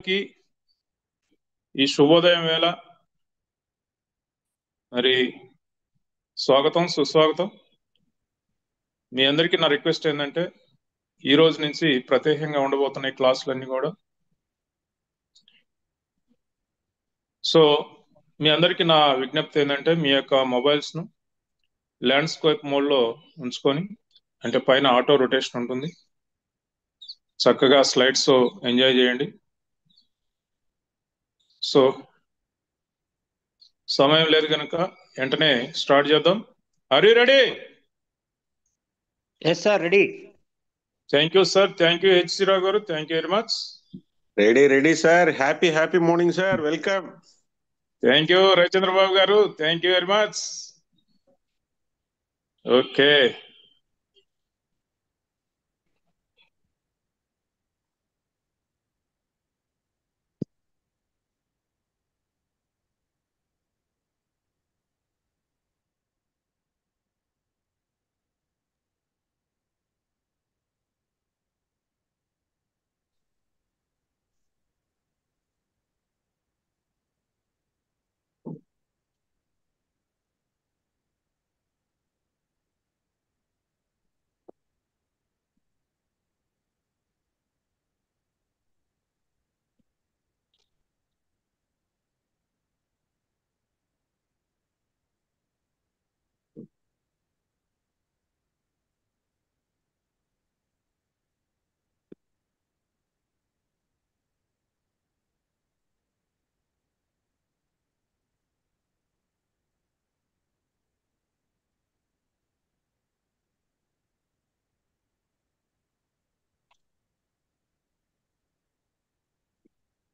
అందరికీ ఈ శుభోదయం వేళ మరి స్వాగతం సుస్వాగతం. మీ అందరికీ నా రిక్వెస్ట్ ఏంటంటే ఈ రోజు నుంచి ప్రత్యేకంగా ఉండబోతున్న ఈ క్లాసులన్నీ కూడా మీ అందరికీ నా విజ్ఞప్తి ఏంటంటే మీ యొక్క మొబైల్స్ ను ల్యాండ్స్కేప్ మోడ్ లో ఉంచుకొని, అంటే పైన ఆటో రొటేషన్ ఉంటుంది, చక్కగా స్లైడ్స్ ఎంజాయ్ చేయండి. సో సమయం లేదు కనుక వెంటనే స్టార్ట్ చేద్దాం. Are you ready? Yes, sir. Ready. Thank you sir, thank you H Rao garu, thank you very much. Ready sir. Happy morning sir. Welcome. Thank you Ravichandra Babu garu, thank you very much. Okay,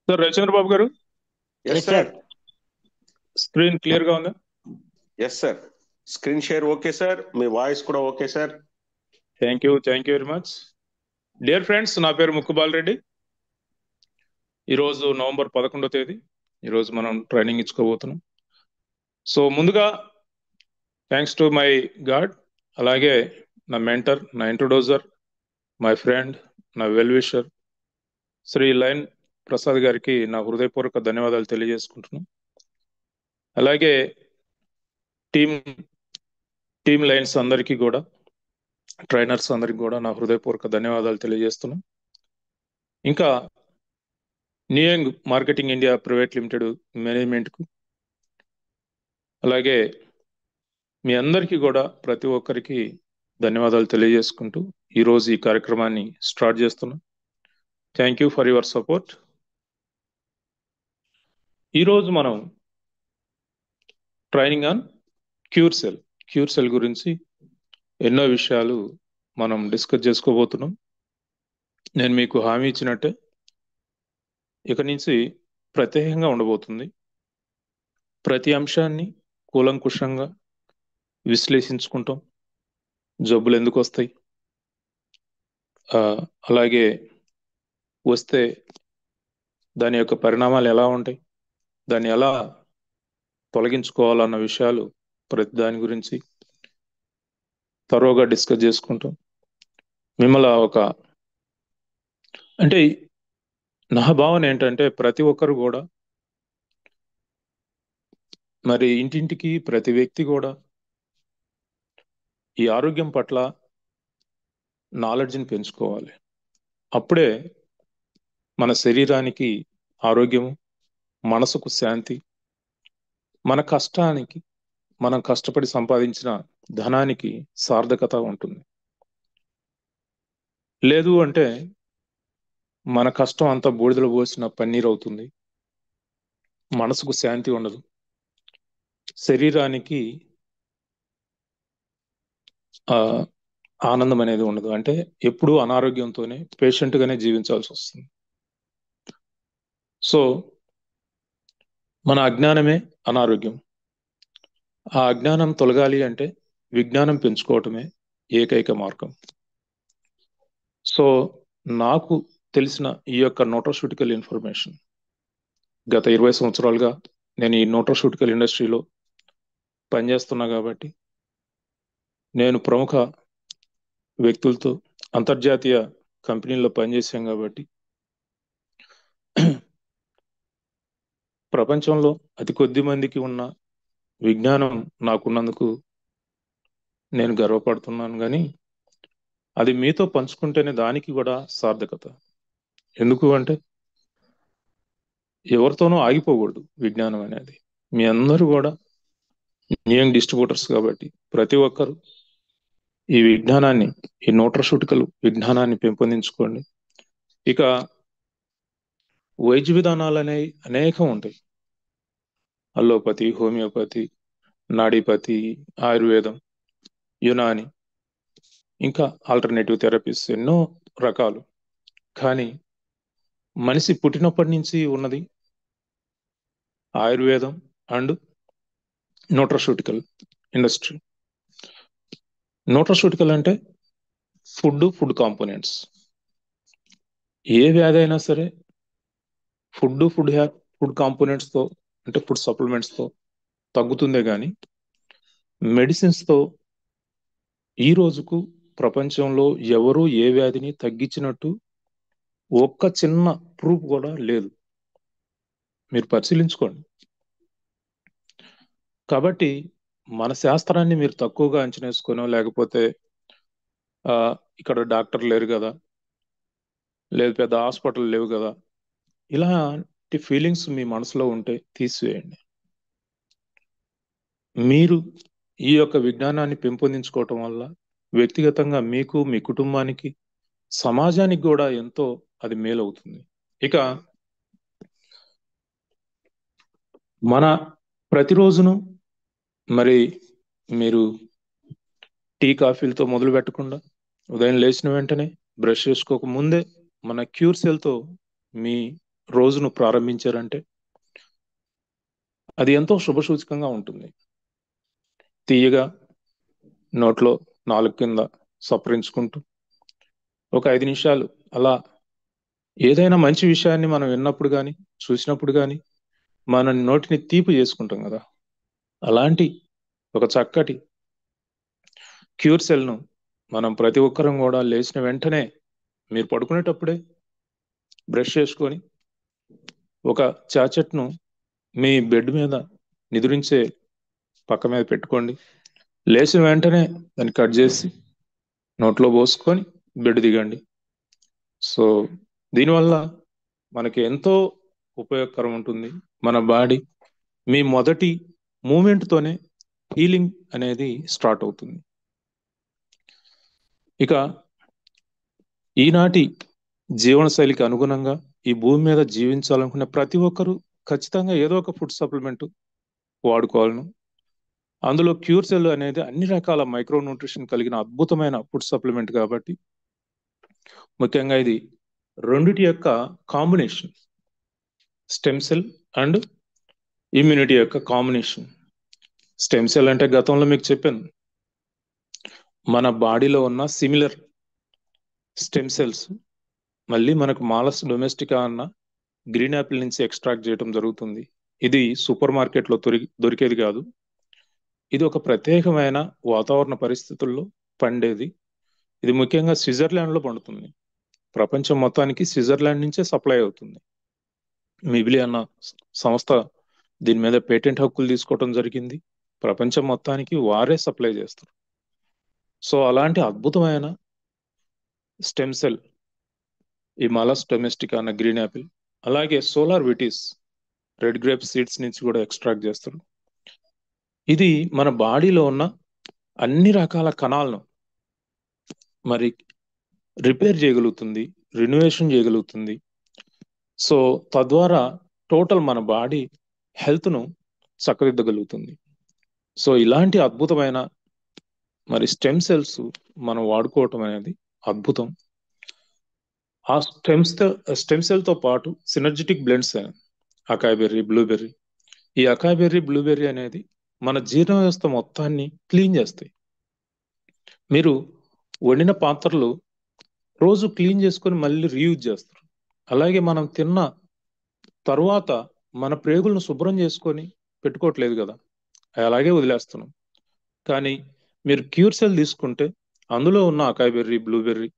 sir Ravichandra Babu garu, Yes, sir. Screen clear గా ఉందా? Yes sir. Screen share okay sir. మీ voice కూడా okay sir. Thank you very much. Dear friends, నా పేరు ముక్కుబాల్ రెడ్డి. ఈరోజు November 11వ తేదీ. ఈరోజు మనం ట్రైనింగ్ ఇచ్చుకోబోతున్నాం. సో ముందుగా థ్యాంక్స్ టు మై గాడ్, అలాగే నా మెంటర్, నా ఇంట్రొడ్యూసర్, మై ఫ్రెండ్, నా వెల్ విషర్ శ్రీ లైన్ ప్రసాద్ గారికి నా హృదయపూర్వక ధన్యవాదాలు తెలియజేసుకుంటున్నాను. అలాగే టీమ్ లైన్స్ అందరికీ కూడా, ట్రైనర్స్ అందరికీ కూడా నా హృదయపూర్వక ధన్యవాదాలు తెలియజేస్తున్నాను. ఇంకా న్యూయంగ్ మార్కెటింగ్ ఇండియా ప్రైవేట్ లిమిటెడ్ మేనేజ్మెంట్కు, అలాగే మీ అందరికీ కూడా ప్రతి ఒక్కరికి ధన్యవాదాలు తెలియజేసుకుంటూ ఈరోజు ఈ కార్యక్రమాన్ని స్టార్ట్ చేస్తున్నాం. Thank you for your support. ఈరోజు మనం ట్రైనింగ్ ఆన్ క్యూర్ సెల్ గురించి ఎన్నో విషయాలు మనం డిస్కస్ చేసుకోబోతున్నాం. నేను మీకు హామీ ఇచ్చినట్టే ఇక నుంచి ప్రత్యేకంగా ఉండబోతుంది. ప్రతి అంశాన్ని కూలంకుషంగా విశ్లేషించుకుంటాం. జబ్బులు ఎందుకు వస్తాయి, అలాగే వస్తే దాని యొక్క పరిణామాలు ఎలా ఉంటాయి, దాన్ని ఎలా తొలగించుకోవాలన్న విషయాలు ప్రతి దాని గురించి తరోగా డిస్కస్ చేసుకుంటాం. మిమ్మల్ని అంటే నా భావన ఏంటంటే ప్రతి ఒక్కరు కూడా, మరి ఇంటింటికి ప్రతి వ్యక్తి కూడా ఈ ఆరోగ్యం పట్ల నాలెడ్జ్ని పెంచుకోవాలి. అప్పుడే మన శరీరానికి ఆరోగ్యము, మనసుకు శాంతి, మన కష్టానికి, మనం కష్టపడి సంపాదించిన ధనానికి సార్థకత ఉంటుంది. లేదు అంటే మన కష్టం అంతా బూడిదలో పోసిన పన్నీర్ అవుతుంది, మనసుకు శాంతి ఉండదు, శరీరానికి ఆనందం అనేది ఉండదు. అంటే ఎప్పుడూ అనారోగ్యంతోనే పేషెంట్గానే జీవించాల్సి వస్తుంది. సో మన అజ్ఞానమే అనారోగ్యం. ఆ అజ్ఞానం తొలగాలి అంటే విజ్ఞానం పెంచుకోవటమే ఏకైక మార్గం. సో నాకు తెలిసిన ఈ యొక్క న్యూట్రాస్యూటికల్ ఇన్ఫర్మేషన్, గత 20 సంవత్సరాలుగా నేను ఈ న్యూట్రాస్యూటికల్ ఇండస్ట్రీలో పనిచేస్తున్నా కాబట్టి, నేను ప్రముఖ వ్యక్తులతో అంతర్జాతీయ కంపెనీల్లో పనిచేశాం కాబట్టి ప్రపంచంలో అతి కొద్ది మందికి ఉన్న విజ్ఞానం నాకున్నందుకు నేను గర్వపడుతున్నాను, కానీ అది మీతో పంచుకుంటేనే దానికి కూడా సార్థకత. ఎందుకు అంటే ఎవరితోనూ ఆగిపోకూడదు విజ్ఞానం అనేది. మీ అందరూ కూడా యంగ్ డిస్ట్రిబ్యూటర్స్ కాబట్టి ప్రతి ఒక్కరు ఈ విజ్ఞానాన్ని, ఈ న్యూట్రసూటికల్ విజ్ఞానాన్ని పెంపొందించుకోండి. ఇక వైద్య విధానాలు అనేవి అనేకం ఉంటాయి. అల్లోపతి, హోమియోపతి, నాడీపతి, ఆయుర్వేదం, యునాని, ఇంకా ఆల్టర్నేటివ్ థెరపీస్, ఎన్నో రకాలు. కానీ మనిషి పుట్టినప్పటి నుంచి ఉన్నది ఆయుర్వేదం అండ్ న్యూట్రసూటికల్ ఇండస్ట్రీ. న్యూట్రసూటికల్ అంటే ఫుడ్ కాంపోనెంట్స్. ఏ వ్యాధి అయినా సరే ఫుడ్ కాంపోనెంట్స్తో, అంటే ఫుడ్ సప్లిమెంట్స్తో తగ్గుతుందే కానీ మెడిసిన్స్తో ఈ రోజుకు ప్రపంచంలో ఎవరూ ఏ వ్యాధిని తగ్గించినట్టు ఒక్క చిన్న ప్రూఫ్ కూడా లేదు. మీరు పరిశీలించుకోండి. కాబట్టి మన శాస్త్రాన్ని మీరు తక్కువగా అంచనా వేసుకోనో, లేకపోతే ఇక్కడ డాక్టర్ లేరు కదా, లేదు పెద్ద హాస్పిటల్ లేవు కదా, ఇలాంటి ఫీలింగ్స్ మీ మనసులో ఉంటే తీసివేయండి. మీరు ఈ యొక్క విజ్ఞానాన్ని పెంపొందించుకోవటం వల్ల వ్యక్తిగతంగా మీకు, మీ కుటుంబానికి, సమాజానికి కూడా ఎంతో అది మేలవుతుంది. ఇక మన ప్రతిరోజును మరి మీరు టీ కాఫీలతో మొదలు పెట్టకుండా ఉదయం లేచిన వెంటనే బ్రష్ చేసుకోక ముందే మన క్యూర్ సెల్తో మీ రోజును ప్రారంభించారంటే అది ఎంతో శుభసూచకంగా ఉంటుంది. తీయగా నోట్లో నాలుగు కింద సపరించుకుంటూ ఒక 5 నిమిషాలు అలా ఏదైనా మంచి విషయాన్ని మనం విన్నప్పుడు కానీ, చూసినప్పుడు కానీ మన నోటిని తీపి చేసుకుంటాం కదా, అలాంటి ఒక చక్కటి క్యూర్ సెల్ను మనం ప్రతి ఒక్కరం కూడా లేచిన వెంటనే మీరు పడుకునేటప్పుడే బ్రష్ చేసుకొని ఒక చాచెట్ను మీ బెడ్ మీద నిద్రించే పక్క మీద పెట్టుకోండి. లేచిన వెంటనే దాన్ని కట్ చేసి నోట్లో పోసుకొని బెడ్ దిగండి. సో దీనివల్ల మనకి ఎంతో ఉపయోగకరం ఉంటుంది. మన బాడీ మీ మొదటి మూమెంట్తోనే హీలింగ్ అనేది స్టార్ట్ అవుతుంది. ఇక ఈనాటి జీవనశైలికి అనుగుణంగా ఈ భూమి మీద జీవించాలనుకునే ప్రతి ఒక్కరూ ఖచ్చితంగా ఏదో ఒక ఫుడ్ సప్లిమెంట్ వాడుకోవాలను. అందులో క్యూర్ సెల్ అనేది అన్ని రకాల మైక్రో న్యూట్రిషన్ కలిగిన అద్భుతమైన ఫుడ్ సప్లిమెంట్ కాబట్టి ముఖ్యంగా ఇది రెండిటి యొక్క combination, stem cell and immunity యొక్క కాంబినేషన్. స్టెమ్ సెల్ అంటే గతంలో మీకు చెప్పాను, మన బాడీలో ఉన్న సిమిలర్ స్టెమ్ సెల్స్ మళ్ళీ మనకు మాలస్ డొమెస్టికా అన్న గ్రీన్ యాపిల్ నుంచి ఎక్స్ట్రాక్ట్ చేయడం జరుగుతుంది. ఇది సూపర్ మార్కెట్లో దొరికేది కాదు. ఇది ఒక ప్రత్యేకమైన వాతావరణ పరిస్థితుల్లో పండేది. ఇది ముఖ్యంగా స్విట్జర్లాండ్లో పండుతుంది. ప్రపంచం మొత్తానికి స్విట్జర్లాండ్ నుంచే సప్లై అవుతుంది. మిబిలి అన్న సంస్థ దీని మీద పేటెంట్ హక్కులు తీసుకోవడం జరిగింది. ప్రపంచం మొత్తానికి వారే సప్లై చేస్తారు. సో అలాంటి అద్భుతమైన స్టెమ్ సెల్ ఈ మాలస్ డొమెస్టికా అన్న గ్రీన్ యాపిల్, అలాగే solar Vitis red grape seeds నుంచి కూడా ఎక్స్ట్రాక్ట్ చేస్తారు. ఇది మన బాడీలో ఉన్న అన్ని రకాల కణాలను మరి రిపేర్ చేయగలుగుతుంది, రినోవేషన్ చేయగలుగుతుంది. సో తద్వారా టోటల్ మన బాడీ హెల్త్ను చక్కదిద్దగలుగుతుంది. సో ఇలాంటి అద్భుతమైన మరి స్టెమ్ సెల్స్ మనం వాడుకోవటం అనేది అద్భుతం. ఆ స్టెమ్ సెల్తో పాటు synergetic blends, acai berry, blueberry. ఈ అకాయ్ బెర్రీ, బ్లూబెర్రీ అనేది మన జీర్ణ వ్యవస్థ మొత్తాన్ని క్లీన్ చేస్తాయి. మీరు వండిన పాత్రలు రోజు క్లీన్ చేసుకొని మళ్ళీ రీయూజ్ చేస్తారు. అలాగే మనం తిన్న తర్వాత మన ప్రేగులను శుభ్రం చేసుకొని పెట్టుకోవట్లేదు కదా, అలాగే వదిలేస్తున్నాం. కానీ మీరు క్యూర్ సెల్ తీసుకుంటే అందులో ఉన్న అకాయ్ బెర్రీ, బ్లూబెర్రీ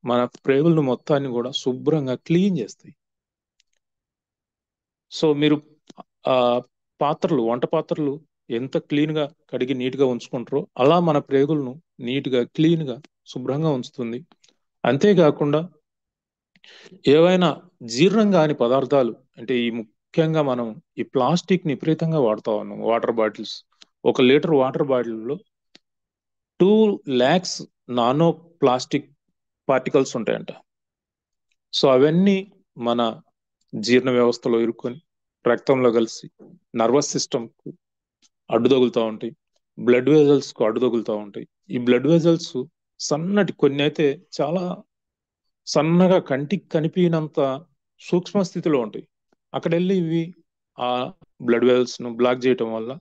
మన ప్రేగులను మొత్తాన్ని కూడా శుభ్రంగా క్లీన్ చేస్తాయి. సో మీరు ఆ పాత్రలు, వంట పాత్రలు ఎంత క్లీన్ గా కడిగి నీట్ గా ఉంచుకుంటారో అలా మన ప్రేగులను నీట్ గా క్లీన్ గా శుభ్రంగా ఉంచుతుంది. అంతేకాకుండా ఏవైనా జీర్ణం కాని పదార్థాలు అంటే ఈ ముఖ్యంగా మనం ఈ ప్లాస్టిక్ ని విపరీతంగా వాడుతా ఉన్నాం. వాటర్ బాటిల్స్, 1 లీటర్ వాటర్ బాటిల్లో 2 lakhs నానో ప్లాస్టిక్ పార్టికల్స్ ఉంటాయంట. సో అవన్నీ మన జీర్ణ వ్యవస్థలో ఇరుక్కొని రక్తంలో కలిసి నర్వస్ సిస్టమ్ కు అడ్డు తగులుతూ ఉంటాయి, బ్లడ్ వెజల్స్ కు అడ్డు తగులుతూ ఉంటాయి. ఈ బ్లడ్ వెజల్స్ సన్నటి, కొన్ని అయితే చాలా సన్నగా కంటికి కనిపించినంత సూక్ష్మ స్థితిలో ఉంటాయి. అక్కడ వెళ్ళి ఇవి ఆ బ్లడ్ వెజల్స్ ను బ్లాక్ చేయటం వల్ల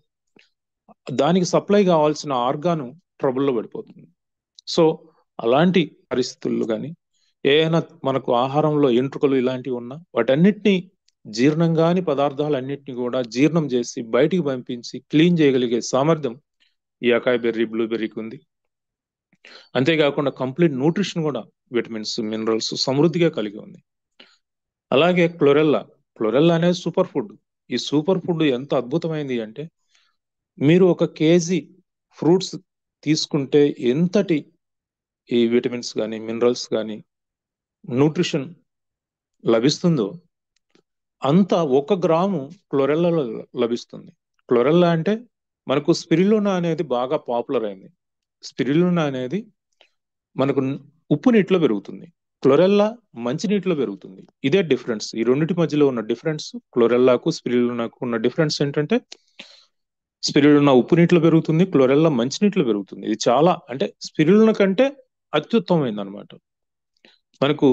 దానికి సప్లై కావాల్సిన ఆర్గాను ట్రబుల్లో పడిపోతుంది. సో అలాంటి పరిస్థితుల్లో కానీ ఏదైనా మనకు ఆహారంలో ఎంట్రుకలు ఇలాంటివి ఉన్నా వాటన్నిటినీ జీర్ణం కాని పదార్థాలన్నిటిని కూడా జీర్ణం చేసి బయటికి పంపించి క్లీన్ చేయగలిగే సామర్థ్యం ఈ అకాయ్ బెర్రీ, బ్లూబెర్రీకి ఉంది. అంతేకాకుండా కంప్లీట్ న్యూట్రిషన్ కూడా, విటమిన్స్, మినరల్స్ సమృద్ధిగా కలిగి ఉంది. అలాగే క్లోరెల్లా, క్లోరెల్లా అనేది సూపర్ ఫుడ్. ఈ సూపర్ ఫుడ్ ఎంత అద్భుతమైంది అంటే మీరు 1 kg ఫ్రూట్స్ తీసుకుంటే ఎంతటి ఈ విటమిన్స్ కానీ మినరల్స్ కానీ న్యూట్రిషన్ లభిస్తుందో అంత 1 గ్రాము క్లోరెల్లాలో లభిస్తుంది. క్లోరెల్లా అంటే మనకు స్పిరులినా అనేది బాగా పాపులర్ అయింది. స్పిరులినా అనేది మనకు ఉప్పు నీటిలో పెరుగుతుంది, క్లోరెల్లా మంచినీటిలో పెరుగుతుంది. ఇదే డిఫరెన్స్, ఈ రెండింటి మధ్యలో ఉన్న డిఫరెన్స్. క్లోరెల్లాకు స్పిరులినాకు ఉన్న డిఫరెన్స్ ఏంటంటే స్పిరులినా ఉప్పు నీటిలో పెరుగుతుంది, క్లోరెల్లా మంచినీటిలో పెరుగుతుంది. ఇది చాలా అంటే స్పిరులినా కంటే అత్యుత్తమమైంది అనమాట. మనకు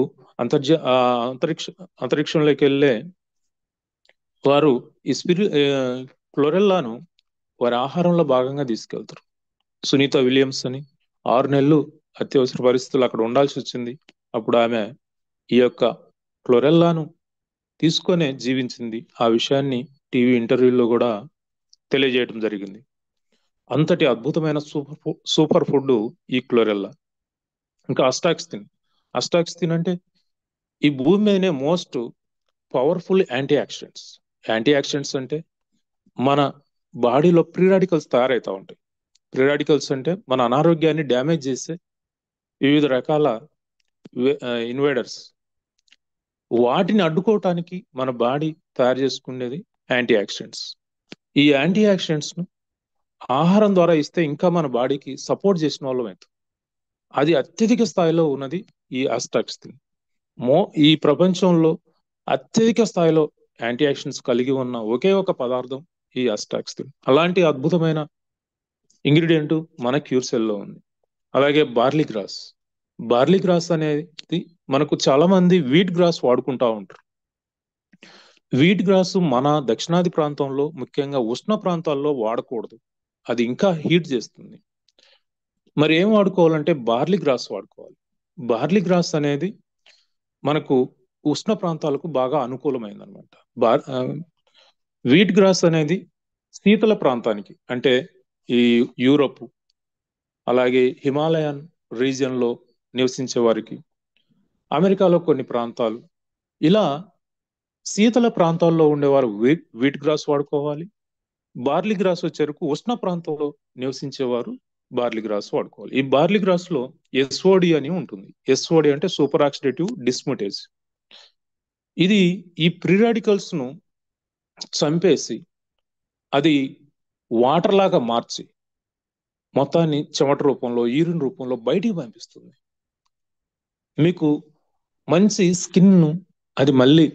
అంతరిక్షంలోకి వెళ్ళే వారు ఈ క్లోరెల్లాను వారి ఆహారంలో భాగంగా తీసుకెళ్తారు. సునీత విలియమ్స్ అని 6 నెలలు అత్యవసర పరిస్థితులు అక్కడ ఉండాల్సి వచ్చింది. అప్పుడు ఆమె ఈ యొక్క క్లోరెల్లాను తీసుకొనే జీవించింది. ఆ విషయాన్ని టీవీ ఇంటర్వ్యూలో కూడా తెలియజేయడం జరిగింది. అంతటి అద్భుతమైన సూపర్ ఫుడ్ ఈ క్లోరెల్లా. ఇంకా అస్టాక్సిన్. అస్టాక్సిన్ అంటే ఈ భూమి మీదనే most powerful antioxidants. Antioxidants అంటే మన బాడీలో ఫ్రీ రాడికల్స్ తయారవుతూ ఉంటాయి. ఫ్రీ రాడికల్స్ అంటే మన అనారోగ్యాన్ని డ్యామేజ్ చేసే వివిధ రకాల ఇన్వేడర్స్. వాటిని అడ్డుకోవటానికి మన బాడీ తయారు చేసుకునేది యాంటీ ఆక్సిడెంట్స్. ఈ యాంటీ ఆక్సిడెంట్స్ ను ఆహారం ద్వారా ఇస్తే ఇంకా మన బాడీకి సపోర్ట్ చేసిన వాళ్ళం అవుతుంది. అది అత్యధిక స్థాయిలో ఉన్నది ఈ అస్టాక్సిన్. ఈ ప్రపంచంలో అత్యధిక స్థాయిలో యాంటీ ఆక్సిడెంట్స్ కలిగి ఉన్న ఒకే ఒక పదార్థం ఈ అస్టాక్సిన్. అలాంటి అద్భుతమైన ఇంగ్రీడియంట్ మన క్యూర్సెల్లో ఉంది. అలాగే బార్లీ గ్రాస్. బార్లీ గ్రాస్ అనేది మనకు చాలా మంది వీట్ గ్రాస్ వాడుకుంటా ఉంటారు. వీట్ గ్రాస్ మన దక్షిణాది ప్రాంతంలో, ముఖ్యంగా ఉష్ణ ప్రాంతాల్లో వాడకూడదు, అది ఇంకా హీట్ చేస్తుంది. మరి ఏం వాడుకోవాలంటే బార్లీ గ్రాస్ వాడుకోవాలి. బార్లీ గ్రాస్ అనేది మనకు ఉష్ణ ప్రాంతాలకు బాగా అనుకూలమైంది అనమాట. వీట్ గ్రాస్ అనేది శీతల ప్రాంతానికి, అంటే ఈ యూరప్ అలాగే హిమాలయన్ రీజియన్ లో నివసించే వారికి, అమెరికాలో కొన్ని ప్రాంతాలు, ఇలా శీతల ప్రాంతాల్లో ఉండేవారు వీట్ గ్రాస్ వాడుకోవాలి. బార్లీ గ్రాస్ వచ్చేరకు ఉష్ణ ప్రాంతంలో నివసించేవారు బార్లీ గ్రాస్ వాడుకోవాలి. ఈ బార్లీ గ్రాస్ లో ఎస్ఓడి అని ఉంటుంది. ఎస్ఓడి అంటే సూపర్ ఆక్సిడేటివ్ డిస్ముటేజ్. ఇది ఈ ఫ్రీ రాడికల్స్ ను చంపేసి అది వాటర్ లాగా మార్చి మొత్తాన్ని చెమట రూపంలో, యూరిన్ రూపంలో బయటికి పంపిస్తుంది. మీకు మంచి స్కిన్ ను అది మళ్ళీ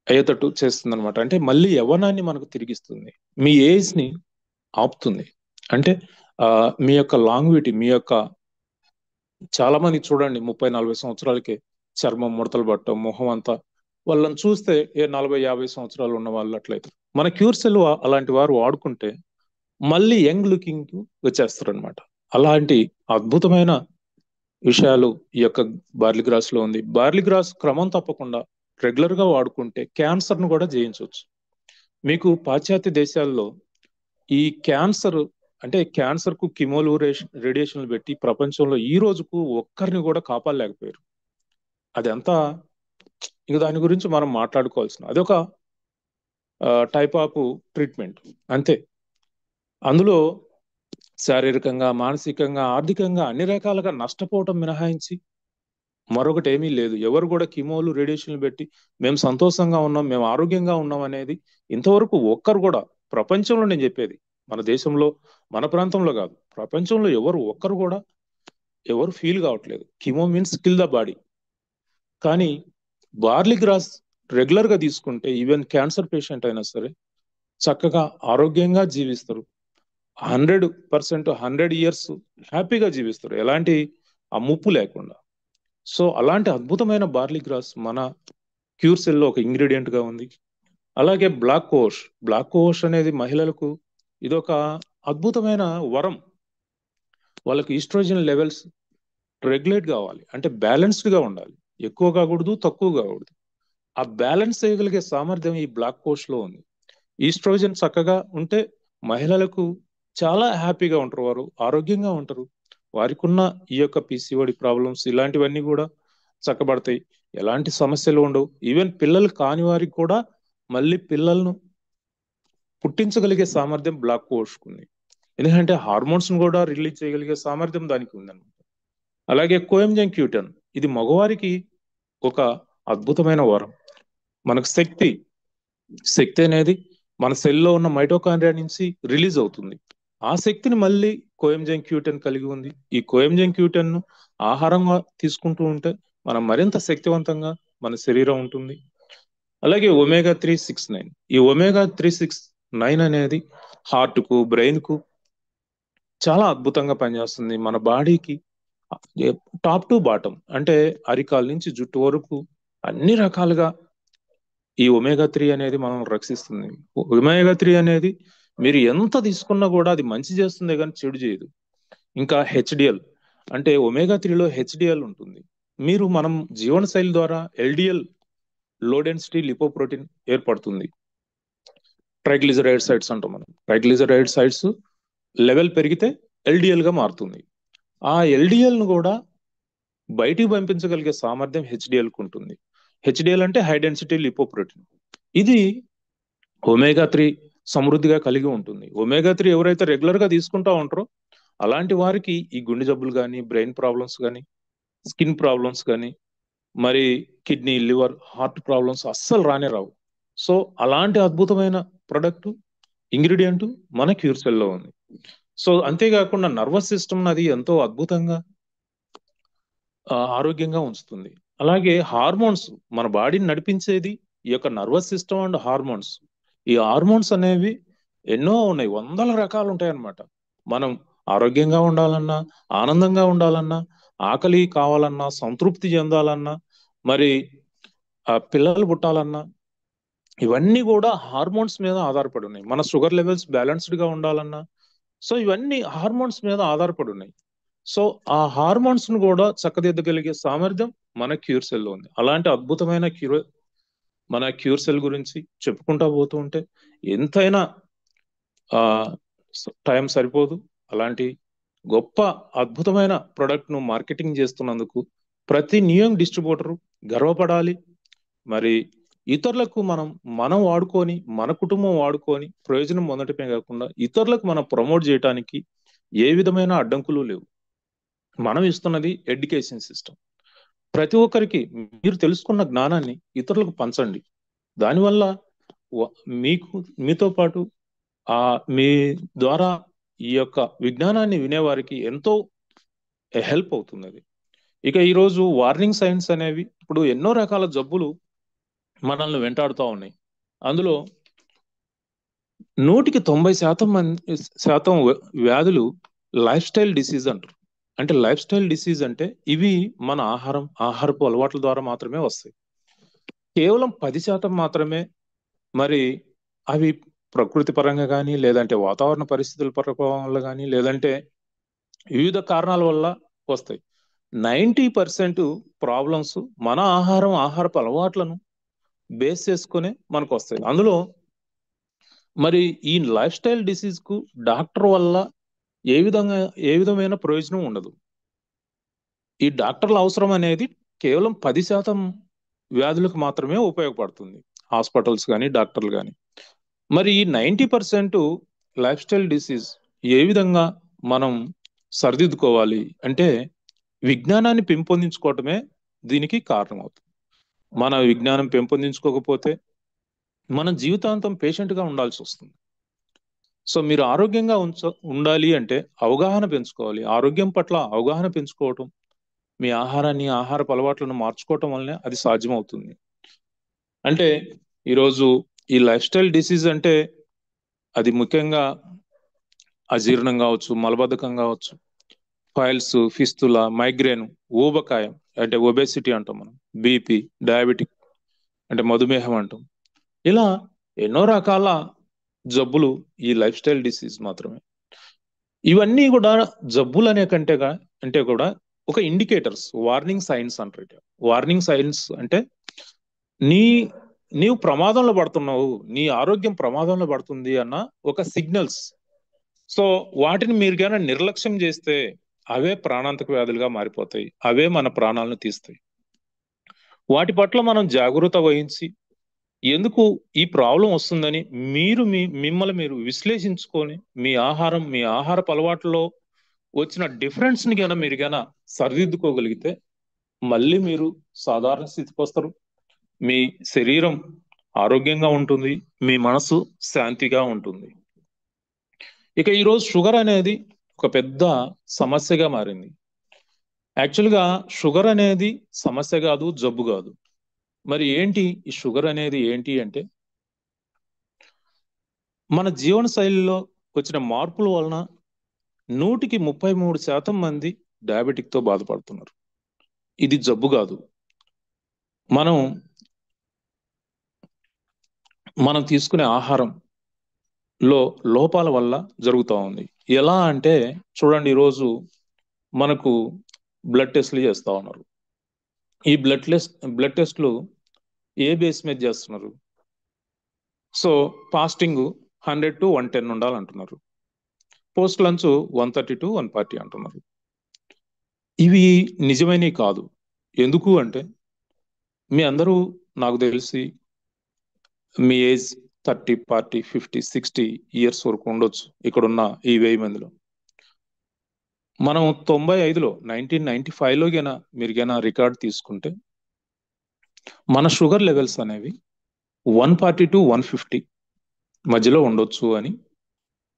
అయ్యేటట్టు చేస్తుంది అనమాట. అంటే మళ్ళీ యవ్వనాన్ని మనకు తిరిగిస్తుంది, మీ ఏజ్ ని ఆపుతుంది. అంటే మీ యొక్క లాంగ్విటీ, మీ యొక్క చాలా మంది చూడండి 30-40 సంవత్సరాలకే చర్మం ముడతలు పట్టడం, మొహం అంతా, వాళ్ళని చూస్తే 40-50 సంవత్సరాలు ఉన్న వాళ్ళు అట్లయితే. మన క్యూర్సెల్ అలాంటి వారు వాడుకుంటే మళ్ళీ యంగ్ లుకింగ్ వచ్చేస్తారు అనమాట. అలాంటి అద్భుతమైన విషయాలు ఈ యొక్క బార్లీ గ్రాస్ లో ఉంది. బార్లీ గ్రాస్ క్రమం తప్పకుండా రెగ్యులర్ గా వాడుకుంటే క్యాన్సర్ ను కూడా జయించవచ్చు. మీకు పాశ్చాత్య దేశాల్లో ఈ క్యాన్సర్ అంటే క్యాన్సర్ కు కిమోలు రేడియేషన్లు పెట్టి ప్రపంచంలో ఈ రోజుకు ఒక్కరిని కూడా కాపాడలేకపోయారు. అదంతా ఇంక దాని గురించి మనం మాట్లాడుకోవాల్సిన, అదొక టైప్ ఆఫ్ ట్రీట్మెంట్ అంతే. అందులో శారీరకంగా, మానసికంగా, ఆర్థికంగా అన్ని రకాలుగా నష్టపోవటం మినహాయించి మరొకటి ఏమీ లేదు. ఎవరు కూడా కీమోలు, రేడియేషన్లు పెట్టి మేము సంతోషంగా ఉన్నాం, మేము ఆరోగ్యంగా ఉన్నాం అనేది ఇంతవరకు ఒక్కరు కూడా, ప్రపంచంలో నేను చెప్పేది, మన దేశంలో, మన ప్రాంతంలో కాదు, ప్రపంచంలో ఒక్కరు కూడా ఎవరు ఫీల్ కావట్లేదు. Chemo means kill the body. కానీ బార్లీ గ్రాస్ రెగ్యులర్ గా తీసుకుంటే ఈవెన్ క్యాన్సర్ పేషెంట్ అయినా సరే చక్కగా ఆరోగ్యంగా జీవిస్తారు. 100%, 100 years హ్యాపీగా జీవిస్తారు, ఎలాంటి ఆ ముప్పు లేకుండా. సో అలాంటి అద్భుతమైన బార్లీ గ్రాస్ మన క్యూర్ సెల్ లో ఒక ఇంగ్రీడియంట్ గా ఉంది. అలాగే బ్లాక్ కోష్ అనేది మహిళలకు ఇదొక అద్భుతమైన వరం. వాళ్ళకి ఈస్ట్రోజన్ లెవెల్స్ రెగ్యులేట్ కావాలి అంటే బ్యాలెన్స్డ్ గా ఉండాలి, ఎక్కువ కాకూడదు, తక్కువ కాకూడదు. ఆ బ్యాలెన్స్ చేయగలిగే సామర్థ్యం ఈ బ్లాక్ కోష్ లో ఉంది. ఈస్ట్రోజన్ చక్కగా ఉంటే మహిళలకు చాలా హ్యాపీగా ఉంటారు, వారు ఆరోగ్యంగా ఉంటారు. వారికి ఉన్న ఈ యొక్క పిసిఓడి ప్రాబ్లమ్స్ ఇలాంటివన్నీ కూడా చక్కబడతాయి, ఎలాంటి సమస్యలు ఉండవు. ఈవెన్ పిల్లలు కాని వారికి కూడా మళ్ళీ పిల్లలను పుట్టించగలిగే సామర్థ్యం బ్లాక్ కోష్కుంది. ఎందుకంటే హార్మోన్స్ కూడా రిలీజ్ చేయగలిగే సామర్థ్యం దానికి ఉందన్నమాట. అలాగే కోయంజన్ క్యూటన్, ఇది మగవారికి ఒక అద్భుతమైన వరం. మనకు శక్తి అనేది మన సెల్లో ఉన్న మైటోకాండ్రియా నుంచి రిలీజ్ అవుతుంది. ఆ శక్తిని మళ్ళీ కోయంజన్ క్యూటన్ కలిగి ఉంది. ఈ కోయంజన్ క్యూటన్ ను ఆహారంగా తీసుకుంటూ ఉంటే మనం మరింత శక్తివంతంగా మన శరీరం ఉంటుంది. అలాగే omega-369, ఈ omega-369 అనేది హార్ట్ కు, బ్రెయిన్ కు చాలా అద్భుతంగా పనిచేస్తుంది. మన బాడీకి టాప్ టు బాటం అంటే అరికాల నుంచి జుట్టు వరకు అన్ని రకాలుగా ఈ omega-3 అనేది మనం రక్షిస్తుంది. omega-3 అనేది మీరు ఎంత తీసుకున్నా కూడా అది మంచి చేస్తుంది కానీ చెడు చేయదు. ఇంకా హెచ్డిఎల్ అంటే omega-3లో హెచ్డిఎల్ ఉంటుంది. మనం జీవనశైలి ద్వారా ఎల్డిఎల్, లో డెన్సిటీ లిపోప్రోటీన్ ఏర్పడుతుంది. ట్రైగ్లిజరైడ్ సైడ్స్ అంటాం మనం. ట్రైగ్లిజరైడ్ సైడ్స్ లెవెల్ పెరిగితే ఎల్డిఎల్ గా మారుతుంది. ఆ ఎల్డిఎల్ ను కూడా బయటికి పంపించగలిగే సామర్థ్యం హెచ్డిఎల్ కు ఉంటుంది. హెచ్డిఎల్ అంటే హై డెన్సిటీ లిపోప్రోటీన్. ఇది omega-3 సమృద్ధిగా కలిగి ఉంటుంది. omega-3 ఎవరైతే రెగ్యులర్ గా తీసుకుంటా ఉంటారో అలాంటి వారికి ఈ గుండె జబ్బులు కానీ, బ్రెయిన్ ప్రాబ్లమ్స్ కానీ, స్కిన్ ప్రాబ్లమ్స్ కానీ, మరి కిడ్నీ, లివర్, హార్ట్ ప్రాబ్లమ్స్ అస్సలు రానే రావు. సో అలాంటి అద్భుతమైన ప్రొడక్ట్, ఇంగ్రీడియంట్ మన క్యూర్ సెల్ లో ఉంది. సో అంతేకాకుండా నర్వస్ సిస్టమ్ అది ఎంతో అద్భుతంగా ఆరోగ్యంగా ఉంచుతుంది. అలాగే హార్మోన్స్, మన బాడీని నడిపించేది ఈ యొక్క నర్వస్ సిస్టమ్ అండ్ హార్మోన్స్. ఈ హార్మోన్స్ అనేవి ఎన్నో ఉన్నాయి, వందల రకాలు ఉంటాయి అన్నమాట. మనం ఆరోగ్యంగా ఉండాలన్నా, ఆనందంగా ఉండాలన్నా, ఆకలి కావాలన్నా, సంతృప్తి చెందాలన్నా, మరి పిల్లలు పుట్టాలన్నా, ఇవన్నీ కూడా హార్మోన్స్ మీద ఆధారపడి ఉన్నాయి. మన షుగర్ లెవెల్స్ బ్యాలెన్స్డ్ గా ఉండాలన్నా, సో ఇవన్నీ హార్మోన్స్ మీద ఆధారపడి ఉన్నాయి. సో ఆ హార్మోన్స్ ను కూడా చక్కదిద్దగలిగే సామర్థ్యం మన క్యూర్ సెల్ లో ఉంది. అలాంటి అద్భుతమైన మన క్యూర్ సెల్ గురించి చెప్పుకుంటా పోతూ ఉంటే ఎంతైనా టైం సరిపోదు. అలాంటి గొప్ప అద్భుతమైన ప్రొడక్ట్ ను మార్కెటింగ్ చేస్తున్నందుకు ప్రతి న్యూయంగ్ డిస్ట్రిబ్యూటర్ గర్వపడాలి. మరి ఇతరులకు మనం వాడుకొని, మన కుటుంబం వాడుకొని ప్రయోజనం పొందటమే కాకుండా ఇతరులకు మనం ప్రమోట్ చేయడానికి ఏ విధమైన అడ్డంకులు లేవు. మనం ఇస్తున్నది ఎడ్యుకేషన్ సిస్టమ్. ప్రతి ఒక్కరికి మీరు తెలుసుకున్న జ్ఞానాన్ని ఇతరులకు పంచండి. దానివల్ల మీతో పాటు మీ ద్వారా ఈ యొక్క విజ్ఞానాన్ని వినేవారికి ఎంతో హెల్ప్ అవుతుంది అది. ఇక ఈరోజు వార్నింగ్ సైన్స్ అనేవి ఇప్పుడు ఎన్నో రకాల జబ్బులు మనల్ని వెంటాడుతూ ఉన్నాయి. అందులో 90% వ్యాధులు లైఫ్ స్టైల్ డిసీజ్ అంటారు. అంటే లైఫ్ స్టైల్ డిసీజ్ అంటే ఇవి మన ఆహారపు అలవాట్ల ద్వారా మాత్రమే వస్తాయి. కేవలం 10% మాత్రమే మరి అవి ప్రకృతి పరంగా కానీ, లేదంటే వాతావరణ పరిస్థితుల ప్రభావం వల్ల కానీ, లేదంటే వివిధ కారణాల వల్ల వస్తాయి. 90% ప్రాబ్లమ్స్ మన ఆహారపు అలవాట్లను బేస్ చేసుకునే మనకు వస్తాయి. అందులో మరి ఈ లైఫ్ స్టైల్ డిసీజ్ కు డాక్టర్ వల్ల ఏ విధమైన ప్రయోజనం ఉండదు. ఈ డాక్టర్ల అవసరం అనేది కేవలం 10% వ్యాధులకు మాత్రమే ఉపయోగపడుతుంది, హాస్పిటల్స్ కానీ, డాక్టర్లు కానీ. మరి ఈ 90% లైఫ్ స్టైల్ డిసీజ్ ఏ విధంగా మనం సరిదిద్దుకోవాలి అంటే విజ్ఞానాన్ని పెంపొందించుకోవటమే దీనికి కారణం అవుతుంది. మన విజ్ఞానం పెంపొందించుకోకపోతే మన జీవితాంతం పేషెంట్గా ఉండాల్సి వస్తుంది. సో మీరు ఆరోగ్యంగా ఉండాలి అంటే అవగాహన పెంచుకోవాలి. ఆరోగ్యం పట్ల అవగాహన పెంచుకోవటం, మీ ఆహారాన్ని ఆహారపు అలవాట్లను మార్చుకోవటం వల్లనే అది సాధ్యమవుతుంది. అంటే ఈరోజు ఈ లైఫ్ స్టైల్ డిసీజ్ అంటే అది ముఖ్యంగా అజీర్ణం కావచ్చు, మలబద్ధకం కావచ్చు, ఫైల్స్, ఫిస్తుల, మైగ్రేన్, ఊబకాయం అంటే ఒబేసిటీ అంటాం మనం, బీపీ, డయాబెటిక్ అంటే మధుమేహం అంటాం. ఇలా ఎన్నో రకాల జబ్బులు ఈ లైఫ్ స్టైల్ డిసీజ్ మాత్రమే. ఇవన్నీ కూడా జబ్బులు అనే కంటేగా అంటే కూడా ఒక ఇండికేటర్స్, వార్నింగ్ సైన్స్ అంటారు. వార్నింగ్ సైన్స్ అంటే నీవు ప్రమాదంలో పడుతున్నావు, నీ ఆరోగ్యం ప్రమాదంలో పడుతుంది అన్న ఒక సిగ్నల్స్. సో వాటిని మీరు కనుక నిర్లక్ష్యం చేస్తే అవే ప్రాణాంతక వ్యాధులుగా మారిపోతాయి, అవే మన ప్రాణాలను తీస్తాయి. వాటి పట్ల మనం జాగరూకత వహించి ఎందుకు ఈ ప్రాబ్లం వస్తుందని మిమ్మల్ని మీరు విశ్లేషించుకొని మీ ఆహారపు అలవాట్లలో వచ్చిన డిఫరెన్స్ ని కనుక మీరు కనుక సరిదిద్దుకోగలిగితే మళ్ళీ మీరు సాధారణ స్థితికి వస్తారు. మీ శరీరం ఆరోగ్యంగా ఉంటుంది, మీ మనసు శాంతిగా ఉంటుంది. ఇక ఈరోజు షుగర్ అనేది ఒక పెద్ద సమస్యగా మారింది. యాక్చువల్గా షుగర్ అనేది సమస్య కాదు, జబ్బు కాదు. మరి ఏంటి ఈ షుగర్ అనేది ఏంటి అంటే మన జీవన శైలిలో వచ్చిన మార్పుల వలన 133% మంది డయాబెటిక్ తో బాధపడుతున్నారు. ఇది జబ్బు కాదు, మనం తీసుకునే ఆహారంలో లోపాల వల్ల జరుగుతూ ఉంది. ఎలా అంటే చూడండి, ఈరోజు మనకు బ్లడ్ టెస్ట్లు చేస్తూ ఉన్నారు. ఈ బ్లడ్ టెస్ట్లు ఏ బేస్ మీద చేస్తున్నారు? సో ఫాస్టింగ్ 100 to 110 ఉండాలంటున్నారు, పోస్ట్ లంచ్ 130 to 140 అంటున్నారు. ఇవి నిజమైనవి కాదు. ఎందుకు అంటే మీ అందరూ నాకు తెలిసి మీ ఏజ్ 30, 40, 50, 60 ఇయర్స్ వరకు ఉండొచ్చు ఇక్కడున్న ఈ 1000 మందిలో. మనం 95లో 1995లో మీరు రికార్డ్ తీసుకుంటే మన షుగర్ లెవెల్స్ అనేవి 140 to 150 మధ్యలో ఉండొచ్చు అని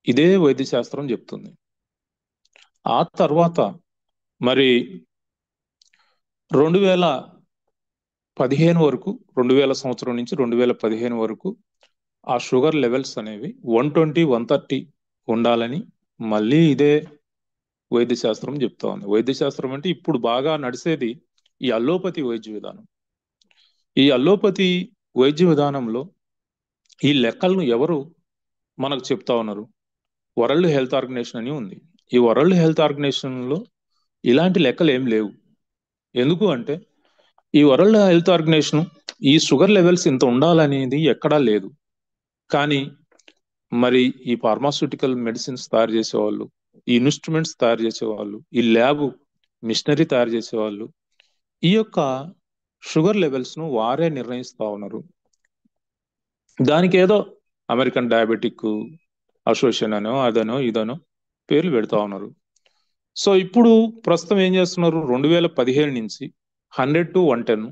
ఇదే వైద్య శాస్త్రం చెప్తుంది. ఆ తర్వాత మరి 2015 వరకు, 2000 సంవత్సరం నుంచి 2015 వరకు ఆ షుగర్ లెవెల్స్ అనేవి 120, 130 ఉండాలని మళ్ళీ ఇదే వైద్య శాస్త్రం చెప్తా ఉంది. వైద్య శాస్త్రం అంటే ఇప్పుడు బాగా నడిచేది ఈ అల్లోపతి వైద్య విధానం. ఈ అల్లోపతి వైద్య విధానంలో ఈ లెక్కలను ఎవరు మనకు చెప్తా ఉన్నారు? వరల్డ్ హెల్త్ ఆర్గనైజేషన్ అని ఉంది. ఈ వరల్డ్ హెల్త్ ఆర్గనైజేషన్లో ఇలాంటి లెక్కలు ఏం లేవు. ఎందుకు అంటే ఈ వరల్డ్ హెల్త్ ఆర్గనైజేషన్ ఈ షుగర్ లెవెల్స్ ఇంత ఉండాలనేది ఎక్కడా లేదు. కానీ మరి ఈ ఫార్మాస్యూటికల్ మెడిసిన్స్ తయారు చేసేవాళ్ళు, ఈ ఇన్స్ట్రుమెంట్స్ తయారు చేసేవాళ్ళు, ఈ ల్యాబ్ మిషనరీ తయారు చేసేవాళ్ళు ఈ యొక్క షుగర్ లెవెల్స్ ను వారే నిర్ణయిస్తా ఉన్నారు. దానికి ఏదో అమెరికన్ డయాబెటిక్ అసోసియేషన్ అనో అదనో ఇదనో పేర్లు పెడతా ఉన్నారు. సో ఇప్పుడు ప్రస్తుతం ఏం చేస్తున్నారు? 2015 నుంచి 100 to 110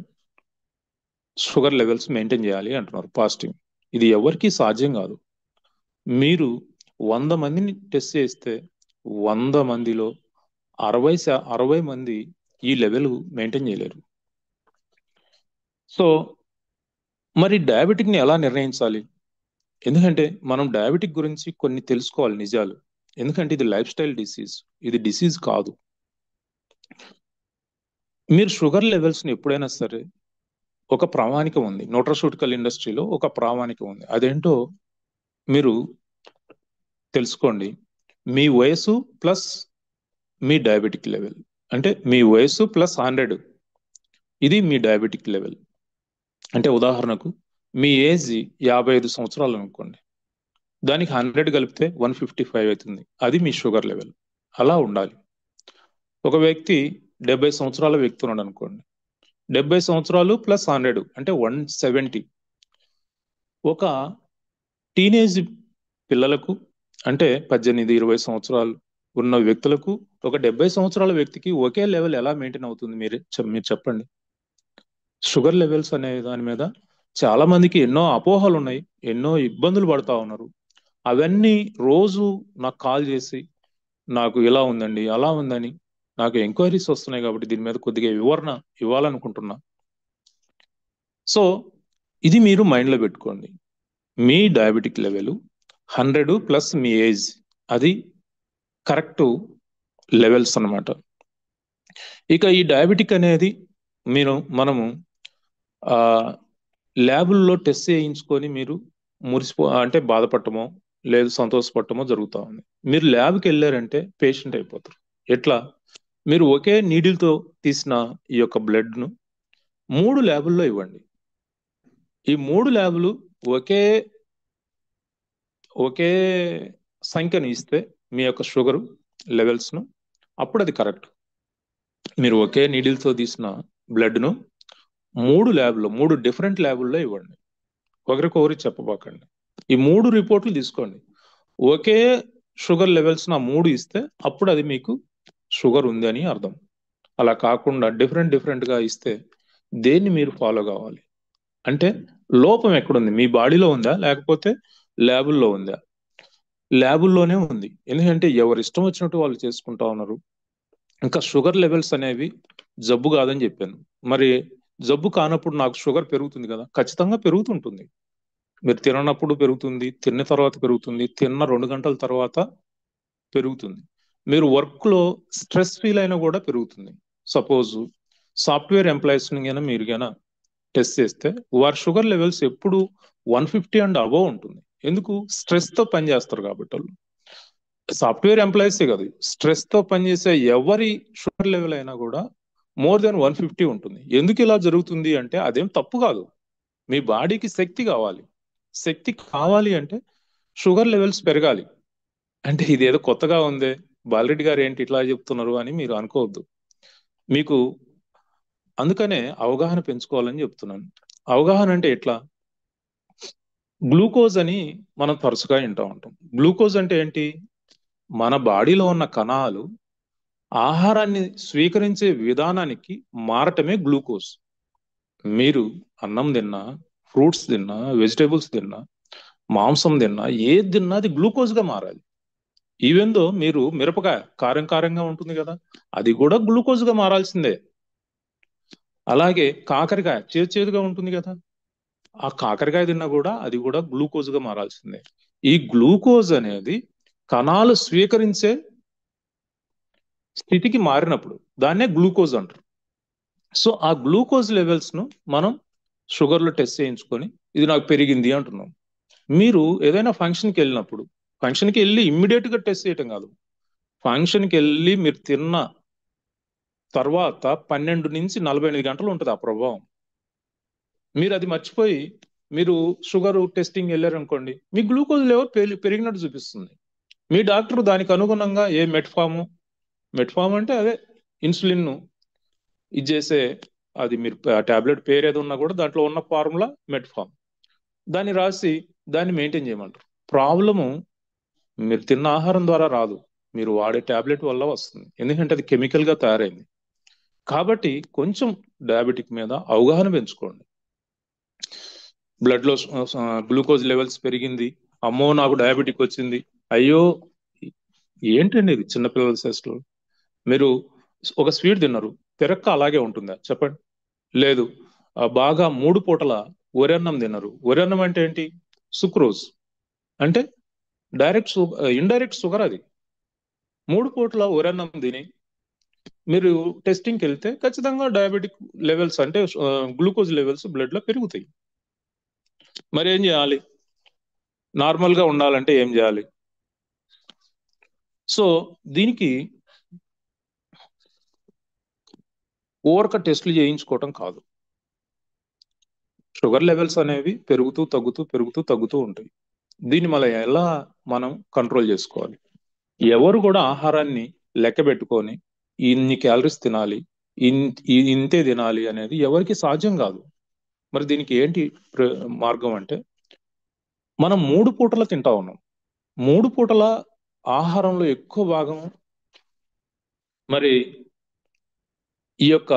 షుగర్ లెవెల్స్ మెయింటైన్ చేయాలి అంటున్నారు ఫాస్టింగ్. ఇది ఎవరికి సాధ్యం కాదు. మీరు 100 మందిని టెస్ట్ చేస్తే 100 మందిలో 60 మంది ఈ లెవెల్ మెయింటైన్ చేయలేరు. సో మరి డయాబెటిక్ ని ఎలా నిర్ణయించాలి? ఎందుకంటే మనం డయాబెటిక్ గురించి కొన్ని తెలుసుకోవాలి నిజాలు. ఎందుకంటే ఇది లైఫ్ స్టైల్ డిసీజ్, ఇది డిసీజ్ కాదు. మీరు షుగర్ లెవెల్స్ ని ఎప్పుడైనా సరే ఒక ప్రామాణికం ఉంది, న్యూట్రాస్యూటికల్ ఇండస్ట్రీలో ఒక ప్రామాణికం ఉంది. అదేంటో మీరు తెలుసుకోండి. మీ వయసు ప్లస్ మీ డయాబెటిక్ లెవెల్, అంటే మీ వయసు ప్లస్ 100 ఇది మీ డయాబెటిక్ లెవెల్. అంటే ఉదాహరణకు మీ ఏజ్ 55 సంవత్సరాలు అనుకోండి, దానికి 100 కలిపితే 155 అవుతుంది, అది మీ షుగర్ లెవెల్. అలా ఉండాలి. ఒక వ్యక్తి 70 సంవత్సరాల వ్యక్తి ఉన్నాడు అనుకోండి, 70 సంవత్సరాలు ప్లస్ 100 అంటే 170. ఒక టీనేజ్ పిల్లలకు అంటే 18-20 సంవత్సరాలు ఉన్న వ్యక్తులకు ఒక 70 సంవత్సరాల వ్యక్తికి ఒకే లెవెల్ ఎలా మెయింటైన్ అవుతుంది మీరు చెప్పండి. షుగర్ లెవెల్స్ అనే దాని మీద చాలా మందికి ఎన్నో అపోహలు ఉన్నాయి, ఎన్నో ఇబ్బందులు పడతా ఉన్నారు. అవన్నీ రోజు నాకు కాల్ చేసి నాకు ఇలా ఉందండి అలా ఉందని నాకు ఎంక్వైరీస్ వస్తున్నాయి, కాబట్టి దీని మీద కొద్దిగా వివరణ ఇవ్వాలనుకుంటున్నా. సో ఇది మీరు మైండ్లో పెట్టుకోండి. మీ డయాబెటిక్ లెవెల్ 100 ప్లస్ మీ ఏజ్, అది కరెక్ట్ లెవెల్స్ అన్నమాట. ఇక ఈ డయాబెటిక్ అనేది మనము ల్యాబుల్లో టెస్ట్ చేయించుకొని మీరు అంటే బాధపడటమో లేదు సంతోషపడటమో జరుగుతూ ఉంది. మీరు ల్యాబ్కి వెళ్ళారంటే పేషెంట్ అయిపోతారు. ఎట్లా? మీరు ఒకే నీడిల్తో తీసిన ఈ యొక్క బ్లడ్ను 3 ల్యాబుల్లో ఇవ్వండి. ఈ 3 ల్యాబులు ఒకే సంఖ్యను ఇస్తే మీ యొక్క షుగర్ లెవెల్స్ను, అప్పుడు అది కరెక్ట్. మీరు ఒకే నీడిల్తో తీసిన బ్లడ్ను 3 డిఫరెంట్ ల్యాబుల్లో ఇవ్వండి. ఒకరికొకరికి చెప్పబాకండి. ఈ 3 రిపోర్ట్లు తీసుకోండి. ఒకే షుగర్ లెవెల్స్ 3 ఇస్తే అప్పుడు అది మీకు షుగర్ ఉంది అని అర్థం. అలా కాకుండా డిఫరెంట్గా ఇస్తే దేన్ని మీరు ఫాలో కావాలి? అంటే లోపం ఎక్కడుంది? మీ బాడీలో ఉందా లేకపోతే ల్యాబుల్లో ఉందా? ల్యాబుల్లోనే ఉంది. ఎందుకంటే ఎవరు ఇష్టం వచ్చినట్టు వాళ్ళు చేసుకుంటా ఉన్నారు. ఇంకా షుగర్ లెవెల్స్ అనేవి జబ్బు కాదని చెప్పాను. మరి జబ్బు కానప్పుడు నాకు షుగర్ పెరుగుతుంది కదా? ఖచ్చితంగా పెరుగుతుంటుంది. మీరు తిననప్పుడు పెరుగుతుంది, తిన్న తర్వాత పెరుగుతుంది, తిన్న 2 గంటల తర్వాత పెరుగుతుంది. మీరు వర్క్లో స్ట్రెస్ ఫీల్ అయినా కూడా పెరుగుతుంది. సపోజ్ సాఫ్ట్వేర్ ఎంప్లాయీస్ని మీరు టెస్ట్ చేస్తే వారి షుగర్ లెవెల్స్ ఎప్పుడు 150 అండ్ అబవ్ ఉంటుంది. ఎందుకు? స్ట్రెస్తో పనిచేస్తారు కాబట్టి. వాళ్ళు సాఫ్ట్వేర్ ఎంప్లాయీసే కాదు, స్ట్రెస్తో పనిచేసే ఎవరి షుగర్ లెవెల్ అయినా కూడా మోర్ దెన్ 150 ఉంటుంది. ఎందుకు ఇలా జరుగుతుంది అంటే అదేం తప్పు కాదు. మీ బాడీకి శక్తి కావాలి. శక్తి కావాలి అంటే షుగర్ లెవెల్స్ పెరగాలి. అంటే ఇదేదో కొత్తగా ఉందే, బాలరెడ్డి గారు ఏంటి ఇట్లా చెప్తున్నారు అని మీరు అనుకోవద్దు. మీకు అందుకనే అవగాహన పెంచుకోవాలని చెప్తున్నాను. అవగాహన అంటే ఎట్లా? గ్లూకోజ్ అని మనం తరచుగా వింటూ ఉంటాం. గ్లూకోజ్ అంటే ఏంటి? మన బాడీలో ఉన్న కణాలు ఆహారాన్ని స్వీకరించే విధానానికి మారటమే గ్లూకోజ్. మీరు అన్నం తిన్నా, ఫ్రూట్స్ తిన్నా, వెజిటేబుల్స్ తిన్నా, మాంసం తిన్నా, ఏది తిన్నా అది గ్లూకోజ్గా మారాలి. ఈవెన్ దో మీరు మిరపకాయ కారంగా ఉంటుంది కదా, అది కూడా గ్లూకోజ్గా మారాల్సిందే. అలాగే కాకరకాయ చేదుగా ఉంటుంది కదా, ఆ కాకరకాయ తిన్నా కూడా అది కూడా గ్లూకోజ్గా మారాల్సిందే. ఈ గ్లూకోజ్ అనేది కణాలు స్వీకరించే స్థితికి మారినప్పుడు దాన్నే గ్లూకోజ్ అంటారు. సో ఆ గ్లూకోజ్ లెవెల్స్ను మనం షుగర్లో టెస్ట్ చేయించుకొని ఇది నాకు పెరిగింది అంటున్నాం. మీరు ఏదైనా ఫంక్షన్కి వెళ్ళినప్పుడు, ఫంక్షన్కి వెళ్ళి ఇమ్మీడియట్గా టెస్ట్ చేయటం కాదు, ఫంక్షన్కి వెళ్ళి మీరు తిన్న తర్వాత 12 నుంచి 48 గంటలు ఉంటుంది ఆ ప్రభావం. మీరు అది మర్చిపోయి మీరు షుగర్ టెస్టింగ్ వెళ్ళారనుకోండి, మీ గ్లూకోజ్ లెవెల్ పెరిగినట్టు చూపిస్తుంది. మీ డాక్టర్ దానికి అనుగుణంగా మెట్ఫామ్ అంటే అదే ఇన్సులిన్ ఇది చేసే, అది మీరు టాబ్లెట్ పేరు ఏదో ఉన్నా కూడా దాంట్లో ఉన్న ఫార్ములా మెట్ఫామ్, దాన్ని రాసి దాన్ని మెయింటైన్ చేయమంటారు. ప్రాబ్లము మీరు తిన్న ఆహారం ద్వారా రాదు, మీరు వాడే టాబ్లెట్ వల్ల వస్తుంది. ఎందుకంటే అది కెమికల్గా తయారైంది. కాబట్టి కొంచెం డయాబెటిక్ మీద అవగాహన పెంచుకోండి. బ్లడ్లో గ్లూకోజ్ లెవెల్స్ పెరిగింది, అమ్మో నాకు డయాబెటిక్ వచ్చింది, అయ్యో ఏంటండి ఇది చిన్నపిల్లల శేషలు. మీరు ఒక స్వీట్ తిన్నారు, పెరక్క అలాగే ఉంటుందా చెప్పండి? లేదు. బాగా 3 పూటల వరన్నం తిన్నారు. వరన్నం అంటే ఏంటి? సుక్రోజ్ అంటే ఇండైరెక్ట్ షుగర్. అది 3 పూటల వరన్నం తిని మీరు టెస్టింగ్కి వెళ్తే ఖచ్చితంగా డయాబెటిక్ లెవెల్స్ అంటే గ్లూకోజ్ లెవెల్స్ బ్లడ్లో పెరుగుతాయి. మరి ఏం చేయాలి? నార్మల్గా ఉండాలంటే ఏం చేయాలి? సో దీనికి ఓవర్క టెస్టులు చేయించుకోవటం కాదు. షుగర్ లెవెల్స్ అనేవి పెరుగుతూ ఉంటాయి. దీన్ని మనం కంట్రోల్ చేసుకోవాలి. ఎవరు కూడా ఆహారాన్ని లెక్క పెట్టుకొని ఇన్ని క్యాలరీస్ తినాలి, ఇంతే తినాలి అనేది ఎవరికి సాధ్యం కాదు. మరి దీనికి ఏంటి మార్గం అంటే మనం 3 పూటలు తింటా ఉన్నాం. 3 పూటల ఆహారంలో ఎక్కువ భాగం మరి ఈ యొక్క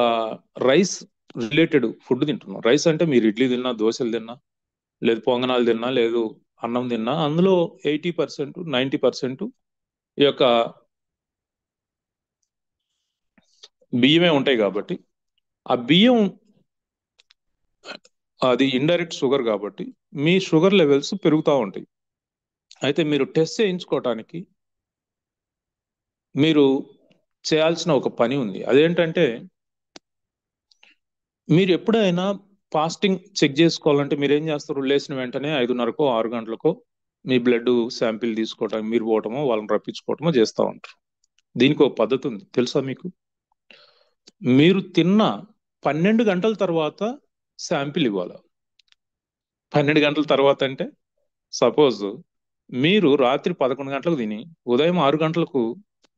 రైస్ రిలేటెడ్ ఫుడ్ తింటున్నాం. రైస్ అంటే మీరు ఇడ్లీ తిన్నా, దోశలు తిన్నా, లేదు పొంగనాలు తిన్నా, లేదు అన్నం తిన్నా, అందులో 80%, 90% ఈ యొక్క బియ్యమే ఉంటాయి. కాబట్టి ఆ బియ్యం అది ఇండైరెక్ట్ షుగర్ కాబట్టి మీ షుగర్ లెవెల్స్ పెరుగుతూ ఉంటాయి. అయితే మీరు టెస్ట్ చేయించుకోవటానికి మీరు చేయాల్సిన ఒక పని ఉంది. అదేంటంటే మీరు ఎప్పుడైనా ఫాస్టింగ్ చెక్ చేసుకోవాలంటే మీరు ఏం చేస్తారు? లేచిన వెంటనే 5:30కో 6 గంటలకో మీ బ్లడ్ శాంపిల్ తీసుకోవటం, మీరు పోవటమో వాళ్ళని రప్పించుకోవటమో చేస్తూ ఉంటారు. దీనికి ఒక పద్ధతి ఉంది, తెలుసా మీకు? మీరు తిన్న 12 గంటల తర్వాత శాంపిల్ ఇవ్వాలి. 12 గంటల తర్వాత అంటే సపోజ్ మీరు రాత్రి 11 గంటలకు తిని ఉదయం 6 గంటలకు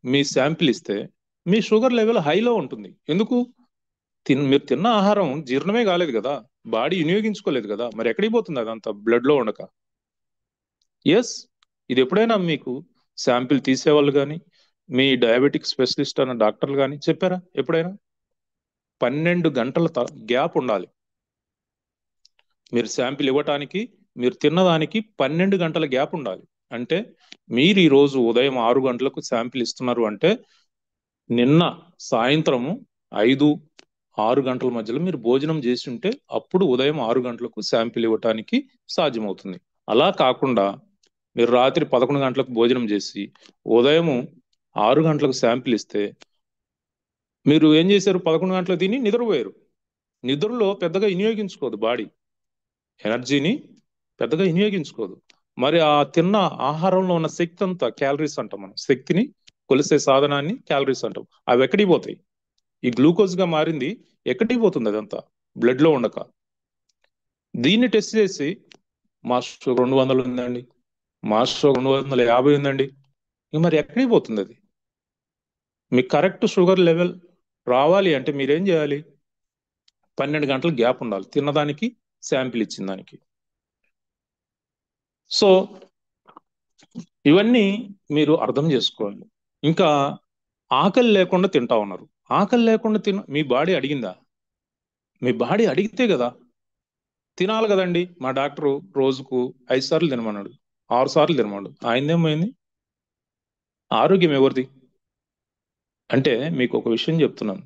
మీ శాంపిల్ ఇస్తే మీ షుగర్ లెవెల్ హైలో ఉంటుంది. ఎందుకు? మీరు తిన్న ఆహారం జీర్ణమే కాలేదు కదా, బాడీ వినియోగించుకోలేదు కదా, మరి ఎక్కడికి పోతుంది అదంతా బ్లడ్ లో ఉండక? ఎస్, ఇది ఎప్పుడైనా మీకు శాంపిల్ తీసేవాళ్ళు కానీ మీ డయాబెటిక్ స్పెషలిస్ట్ అన్న డాక్టర్లు కానీ చెప్పారా ఎప్పుడైనా? 12 గంటల గ్యాప్ ఉండాలి మీరు శాంపిల్ ఇవ్వటానికి. మీరు తిన్నదానికి 12 గంటల గ్యాప్ ఉండాలి. అంటే మీరు ఈ రోజు ఉదయం 6 గంటలకు శాంపిల్ ఇస్తున్నారు అంటే నిన్న సాయంత్రము 5-6 గంటల మధ్యలో మీరు భోజనం చేసి ఉంటే అప్పుడు ఉదయం 6 గంటలకు శాంపిల్ ఇవ్వటానికి సాధ్యమవుతుంది. అలా కాకుండా మీరు రాత్రి 11 గంటలకు భోజనం చేసి ఉదయం 6 గంటలకు శాంపిల్ ఇస్తే మీరు ఏం చేశారు? 11 గంటలకు తిని నిద్రపోయారు. నిద్రలో పెద్దగా వినియోగించుకోదు బాడీ, ఎనర్జీని పెద్దగా వినియోగించుకోదు. మరి ఆ తిన్న ఆహారంలో ఉన్న శక్తి అంతా క్యాలరీస్ అంటాం మనం. శక్తిని కొలిసే సాధనాన్ని క్యాలరీస్ అంటాం. అవి ఎక్కడికి పోతాయి? ఈ గ్లూకోజ్ గా మారింది ఎక్కడికి పోతుంది? అదంతా బ్లడ్ లో ఉండక. దీన్ని టెస్ట్ చేసి మా షుగర్ 200 ఉందండి, మా షుగర్ 250 ఉందండి, ఇక మరి ఎక్కడికి పోతుంది అది? మీ కరెక్ట్ షుగర్ లెవెల్ రావాలి అంటే మీరేం చేయాలి? 12 గంటల గ్యాప్ ఉండాలి తిన్నదానికి శాంపిల్ ఇచ్చిన దానికి. సో ఇవన్నీ మీరు అర్థం చేసుకోవాలి. ఇంకా ఆకలి లేకుండా తింటా ఉన్నారు. ఆకలి లేకుండా మీ బాడీ అడిగిందా? మీ బాడీ అడిగితే కదా తినాలి కదండి. మా డాక్టరు రోజుకు 5 సార్లు తినమన్నాడు, 6 సార్లు తినమన్నాడు. ఆయనదేమైంది? ఆరోగ్యం ఎవరిది? అంటే మీకు ఒక విషయం చెప్తున్నాను.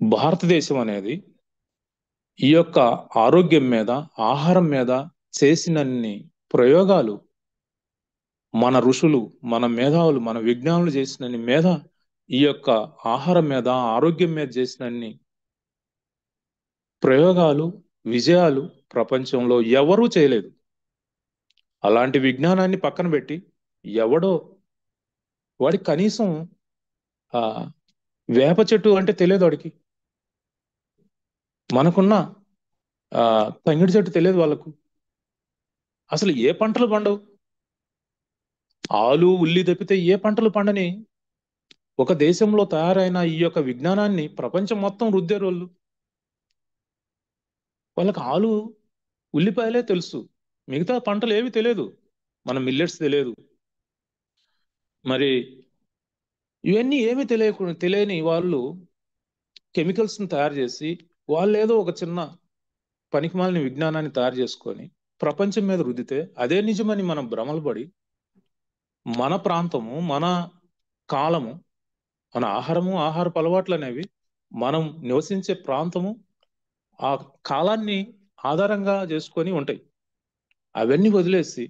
భారతదేశం అనేది ఈ యొక్క ఆరోగ్యం మీద, ఆహారం మీద చేసినన్ని ప్రయోగాలు మన ఋషులు, మన మేధావులు, మన విజ్ఞానులు చేసినన్ని మీద ఈ యొక్క ఆహారం మీద, ఆరోగ్యం మీద చేసినన్ని ప్రయోగాలు, విజయాలు ప్రపంచంలో ఎవరూ చేయలేదు. అలాంటి విజ్ఞానాన్ని పక్కన పెట్టి ఎవడో వాడికి కనీసం ఆ వేప చెట్టు అంటే తెలియదు వాడికి. మనకున్న ఆ తంగిడి చెట్టు తెలియదు వాళ్ళకు. అసలు ఏ పంటలు పండవు? ఆలు ఉల్లి తప్పితే ఏ పంటలు పండని ఒక దేశంలో తయారైన ఈ యొక్క విజ్ఞానాన్ని ప్రపంచం మొత్తం రుద్దే రోజు వాళ్ళకి ఆలు ఉల్లిపాయలే తెలుసు, మిగతా పంటలు ఏవి తెలియదు. మన మిల్లెట్స్ తెలియదు. మరి ఇవన్నీ ఏమీ తెలియని వాళ్ళు కెమికల్స్ ని తయారు చేసి వాళ్ళు ఏదో ఒక చిన్న పనికిమాలిన విజ్ఞానాన్ని తయారు చేసుకొని ప్రపంచం మీద రుద్దితే అదే నిజమని మనం భ్రమలు పడి మన ప్రాంతము, మన కాలము, మన ఆహారము, ఆహారపు అలవాట్లు అనేవి మనం నివసించే ప్రాంతము, ఆ కాలాన్ని ఆధారంగా చేసుకొని ఉంటాయి. అవన్నీ వదిలేసి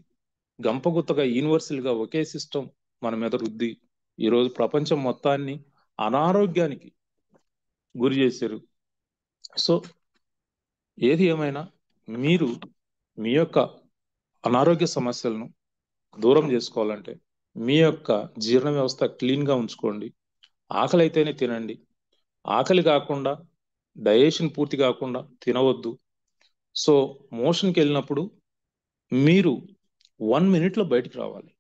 గంపగుత్తగా యూనివర్సల్గా ఒకే సిస్టమ్ మన మీద రుద్ది ఈరోజు ప్రపంచం మొత్తాన్ని అనారోగ్యానికి గురి చేశారు. సో ఏది ఏమైనా మీరు మీ యొక్క అనారోగ్య సమస్యలను దూరం చేసుకోవాలంటే మీ యొక్క జీర్ణ వ్యవస్థ క్లీన్గా ఉంచుకోండి. ఆకలి అయితేనే తినండి. ఆకలి కాకుండా, డైజెషన్ పూర్తి కాకుండా తినవద్దు. సో మోషన్కి వెళ్ళినప్పుడు మీరు 1 మినిట్లో బయటికి రావాలి.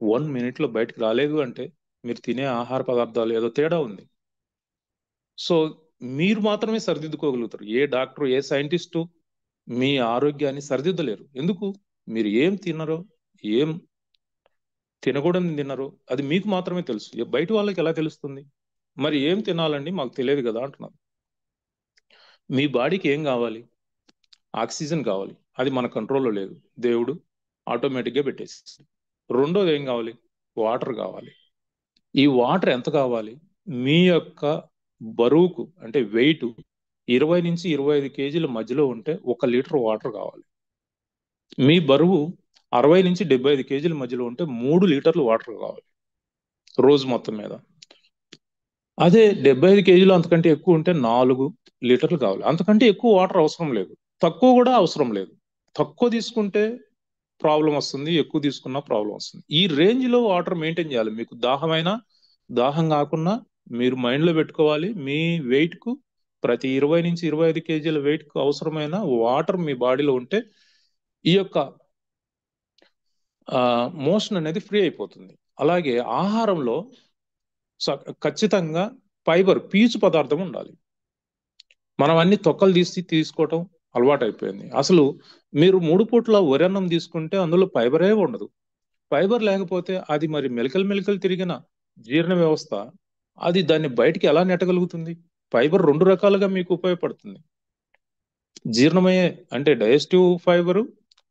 1 మినిట్లో బయటికి రాలేదు అంటే మీరు తినే ఆహార పదార్థాలు ఏదో తేడా ఉంది. సో మీరు మాత్రమే సరిదిద్దుకోగలుగుతారు. ఏ డాక్టర్, ఏ సైంటిస్టు మీ ఆరోగ్యాన్ని సరిదిద్దలేరు. ఎందుకు? మీరు ఏం తినరో, ఏం తినకూడని తినరో అది మీకు మాత్రమే తెలుసు. బయట వాళ్ళకి ఎలా తెలుస్తుంది? మరి ఏం తినాలండి మాకు తెలియదు కదా అంటున్నారు. మీ బాడీకి ఏం కావాలి? ఆక్సిజన్ కావాలి. అది మన కంట్రోల్లో లేదు. దేవుడు ఆటోమేటిక్గా పెట్టేసి. రెండోది ఏం కావాలి? వాటర్ కావాలి. ఈ వాటర్ ఎంత కావాలి? మీ యొక్క బరువుకు అంటే వెయిట్ 20 నుంచి 25 కేజీల మధ్యలో ఉంటే 1 లీటర్ వాటర్ కావాలి. మీ బరువు 60 నుంచి 75 కేజీల మధ్యలో ఉంటే 3 లీటర్లు వాటర్ కావాలి రోజు మొత్తం మీద. అదే 75 కేజీలు అంతకంటే ఎక్కువ ఉంటే 4 లీటర్లు కావాలి. అంతకంటే ఎక్కువ వాటర్ అవసరం లేదు, తక్కువ కూడా అవసరం లేదు. తక్కువ తీసుకుంటే ప్రాబ్లం వస్తుంది, ఎక్కువ తీసుకున్నా ప్రాబ్లం వస్తుంది. ఈ రేంజ్ లో వాటర్ మెయింటైన్ చేయాలి. మీకు దాహం కాకుండా మీరు మైండ్ లో పెట్టుకోవాలి. మీ వెయిట్ కు ప్రతి 20 నుంచి 25 కేజీల వెయిట్ కు అవసరమైన వాటర్ మీ బాడీలో ఉంటే ఈ యొక్క మోషన్ అనేది ఫ్రీ అయిపోతుంది. అలాగే ఆహారంలో ఖచ్చితంగా ఫైబర్, పీచు పదార్థం ఉండాలి. మనం అన్ని తొక్కలు తీసుకోవటం అలవాటు అయిపోయింది. అసలు మీరు 3 పూట్ల వరన్నం తీసుకుంటే అందులో ఫైబరే ఉండదు. ఫైబర్ లేకపోతే అది మరి మెలికలు తిరిగిన జీర్ణ వ్యవస్థ అది దాన్ని బయటికి ఎలా నెట్టగలుగుతుంది? ఫైబర్ 2 రకాలుగా మీకు ఉపయోగపడుతుంది. జీర్ణమయ్యే అంటే digestive fibre,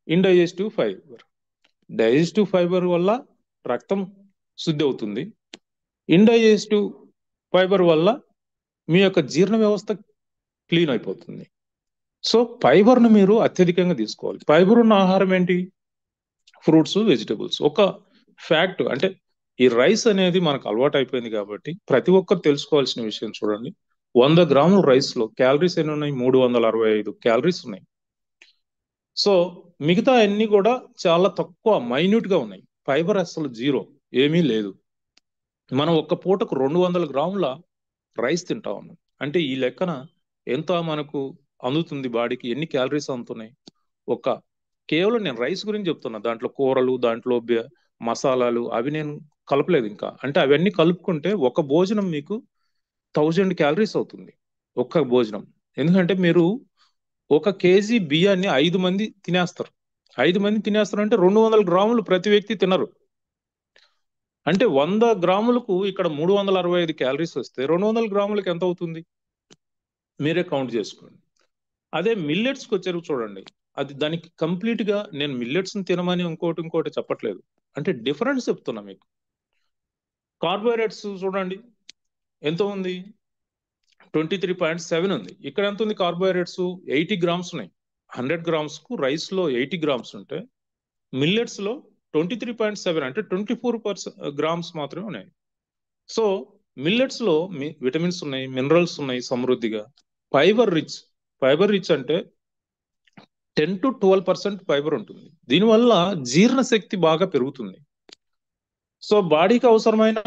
indigestive fibre. Digestive fibre వల్ల రక్తం శుద్ధి అవుతుంది. ఇండైజెస్టివ్ ఫైబర్ వల్ల మీ యొక్క జీర్ణ వ్యవస్థ క్లీన్ అయిపోతుంది. సో ఫైబర్ను మీరు అత్యధికంగా తీసుకోవాలి. ఫైబర్ ఉన్న ఆహారం ఏంటి? Fruits, vegetables. ఒక ఫ్యాక్ట్ అంటే ఈ రైస్ అనేది మనకు అలవాటు అయిపోయింది కాబట్టి ప్రతి ఒక్కరు తెలుసుకోవాల్సిన విషయం చూడండి. 100 గ్రాముల రైస్ లో క్యాలరీస్ ఎన్ని ఉన్నాయి? 365 క్యాలరీస్ ఉన్నాయి. సో మిగతా అన్ని కూడా చాలా తక్కువ, మైన్యూట్ గా ఉన్నాయి. ఫైబర్ అసలు జీరో, ఏమీ లేదు. మనం ఒక్క పూటకు 200 గ్రాముల రైస్ తింటా ఉన్నాం అంటే ఈ లెక్కన ఎంత మనకు అందుతుంది బాడీకి? ఎన్ని క్యాలరీస్ అందుతున్నాయి? కేవలం నేను రైస్ గురించి చెప్తున్నా. దాంట్లో కూరలు, దాంట్లో మసాలాలు అవి నేను కలపలేదు ఇంకా. అంటే అవన్నీ కలుపుకుంటే ఒక భోజనం మీకు 1000 క్యాలరీస్ అవుతుంది, ఒక్క భోజనం. ఎందుకంటే మీరు 1 కేజీ బియ్యాన్ని 5 మంది తినేస్తారు. 5 మంది తినేస్తారు అంటే 200 గ్రాములు ప్రతి వ్యక్తి తినరు. అంటే 100 గ్రాములకు ఇక్కడ 365 క్యాలరీస్ వస్తే 200 గ్రాములకు ఎంత అవుతుంది? మీరే కౌంట్ చేసుకోండి. అదే మిల్లెట్స్కి వచ్చారు చూడండి, అది దానికి కంప్లీట్ గా నేను మిల్లెట్స్ ని తినమని ఇంకోటి చెప్పట్లేదు, అంటే డిఫరెన్స్ చెప్తున్నా మీకు. కార్బోహైడ్రేట్స్ చూడండి ఎంత ఉంది? 23.7 ఉంది. ఇక్కడ ఎంత ఉంది కార్బోహైడ్రేట్స్? 80 గ్రామ్స్ ఉన్నాయి. 100 గ్రామ్స్ కు రైస్ లో 80 గ్రామ్స్ ఉంటే మిల్లెట్స్ లో 23.7 అంటే 24 గ్రామ్స్ మాత్రమే ఉన్నాయి. సో మిల్లెట్స్ లో విటమిన్స్ ఉన్నాయి, మినరల్స్ ఉన్నాయి సమృద్ధిగా. ఫైబర్ రిచ్ అంటే 10 to 12% ఫైబర్ ఉంటుంది. దీనివల్ల జీర్ణశక్తి బాగా పెరుగుతుంది. సో బాడీకి అవసరమైన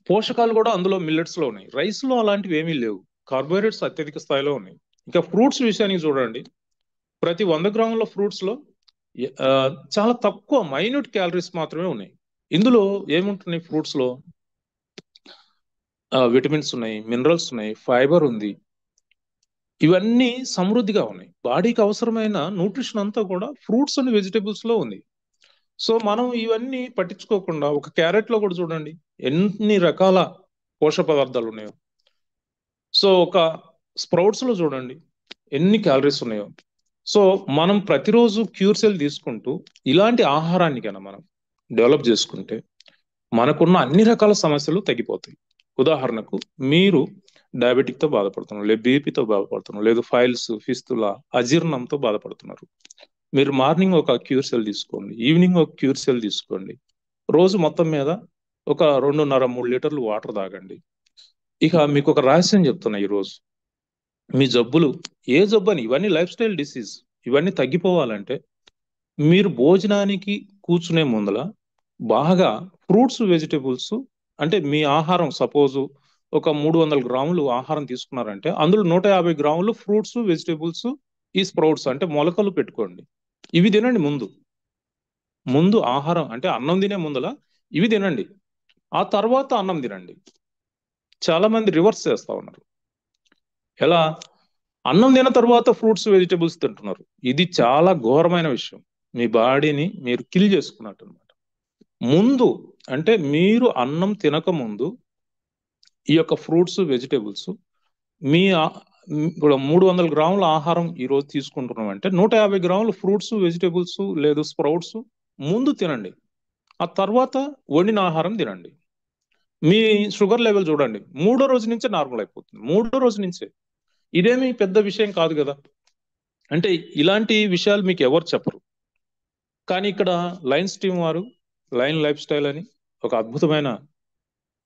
పోషకాలు కూడా అందులో మిల్లెట్స్ లో ఉన్నాయి. రైస్ లో అలాంటివి ఏమీ లేవు. కార్బోహైడ్రేట్స్ అత్యధిక స్థాయిలో ఉన్నాయి. ఇంకా ఫ్రూట్స్ విషయానికి చూడండి, ప్రతి 100 గ్రాముల ఫ్రూట్స్ లో చాలా తక్కువ, మైన్యూట్ క్యాలరీస్ మాత్రమే ఉన్నాయి. ఇందులో ఏముంటున్నాయి? ఫ్రూట్స్ లో విటమిన్స్ ఉన్నాయి, మినరల్స్ ఉన్నాయి, ఫైబర్ ఉంది. ఇవన్నీ సమృద్ధిగా ఉన్నాయి. బాడీకి అవసరమైన న్యూట్రిషన్ అంతా కూడా ఫ్రూట్స్ అండ్ వెజిటబుల్స్ లో ఉంది. సో మనం ఇవన్నీ పట్టించుకోకుండా ఒక క్యారెట్ లో కూడా చూడండి ఎన్ని రకాల పోషక పదార్థాలు ఉన్నాయో. సో ఒక స్ప్రౌట్స్ లో చూడండి ఎన్ని క్యాలరీస్ ఉన్నాయో. సో మనం ప్రతిరోజు క్యూర్ సెల్ తీసుకుంటూ ఇలాంటి ఆహారాన్ని కన్నా మనం డెవలప్ చేసుకుంటే మనకున్న అన్ని రకాల సమస్యలు తగ్గిపోతాయి. ఉదాహరణకు మీరు డయాబెటిక్ తో బాధపడుతున్నారు, లేదు బీపీతో బాధపడుతున్నారు, లేదు ఫైల్స్, ఫిస్తులా, అజీర్ణంతో బాధపడుతున్నారు. మీరు మార్నింగ్ ఒక క్యూర్ సెల్ తీసుకోండి, ఈవినింగ్ ఒక క్యూర్ సెల్ తీసుకోండి. రోజు మొత్తం మీద ఒక 2.5-3 లీటర్లు వాటర్ తాగండి. ఇక మీకు ఒక రహస్యం చెప్తున్నా ఈరోజు. మీ జబ్బులు ఏ జబ్బు అని, ఇవన్నీ లైఫ్ స్టైల్ డిసీజ్, ఇవన్నీ తగ్గిపోవాలంటే మీరు భోజనానికి కూర్చునే ముందల బాగా ఫ్రూట్స్, వెజిటబుల్స్ అంటే మీ ఆహారం సపోజు ఒక 300 గ్రాములు ఆహారం తీసుకున్నారంటే అందులో 150 గ్రాములు ఫ్రూట్స్, వెజిటబుల్స్, ఈ స్ప్రౌట్స్ అంటే మొలకలు పెట్టుకోండి. ఇవి తినండి. ముందు ఆహారం అంటే అన్నం తినే ముందల ఇవి తినండి, ఆ తర్వాత అన్నం తినండి. చాలా మంది రివర్స్ చేస్తా ఉన్నారు. ఎలా? అన్నం తిన్న తర్వాత ఫ్రూట్స్ వెజిటబుల్స్ తింటున్నారు. ఇది చాలా ఘోరమైన విషయం. మీ బాడీని మీరు కిల్ చేసుకున్నట్టు అనమాట. ముందు అంటే మీరు అన్నం తినక ముందు ఈ యొక్క ఫ్రూట్స్ వెజిటబుల్స్ మీ ఇప్పుడు 300 గ్రాముల ఆహారం ఈ రోజు తీసుకుంటున్నాం అంటే 150 గ్రాములు ఫ్రూట్స్ వెజిటబుల్స్ లేదు స్ప్రౌట్స్ ముందు తినండి. ఆ తర్వాత వండిన ఆహారం తినండి. మీ షుగర్ లెవెల్ చూడండి, 3వ రోజు నుంచే నార్మల్ అయిపోతుంది. 3వ రోజు నుంచే. ఇదేమీ పెద్ద విషయం కాదు కదా. అంటే ఇలాంటి విషయాలు మీకు ఎవరు చెప్పరు. కానీ ఇక్కడ లయన్స్ టీమ్ వారు లయన్ లైఫ్ స్టైల్ అని ఒక అద్భుతమైన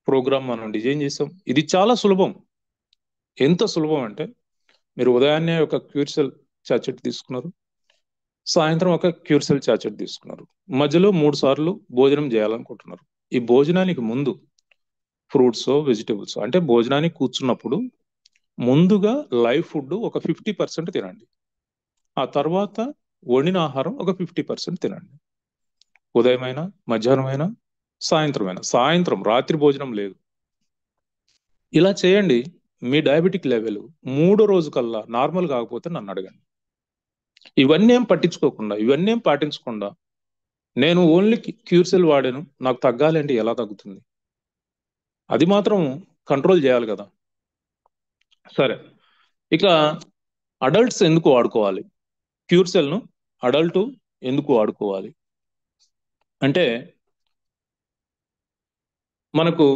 ప్రోగ్రామ్ మనం డిజైన్ చేసాం. ఇది చాలా సులభం. ఎంత సులభం అంటే మీరు ఉదయాన్నే ఒక క్యూర్సెల్ చాచెట్ తీసుకున్నారు, సాయంత్రం ఒక క్యూర్సెల్ చాచెట్ తీసుకున్నారు, మధ్యలో 3 సార్లు భోజనం చేయాలనుకుంటున్నారు. ఈ భోజనానికి ముందు ఫ్రూట్స్ వెజిటబుల్స్ అంటే భోజనానికి కూర్చున్నప్పుడు ముందుగా లైవ్ ఫుడ్ ఒక 50% తినండి. ఆ తర్వాత వండిన ఆహారం ఒక 50% తినండి. ఉదయమైనా, మధ్యాహ్నమైనా, సాయంత్రమైనా. సాయంత్రం రాత్రి భోజనం లేదు. ఇలా చేయండి. మీ డయాబెటిక్ లెవెల్ 3వ రోజు కల్లా నార్మల్ కాకపోతే నన్ను అడగండి. ఇవన్నీ ఏం పట్టించుకోకుండా, ఇవన్నీ ఏం పాటించకుండా నేను ఓన్లీ క్యూర్సెల్ వాడాను, నాకు తగ్గాలి అంటే ఎలా తగ్గుతుంది? అది మాత్రం కంట్రోల్ చేయాలి కదా. సరే, ఇక అడల్ట్స్ ఎందుకు వాడుకోవాలి క్యూర్సెల్ను? అడల్ట్ ఎందుకు వాడుకోవాలి అంటే మనకు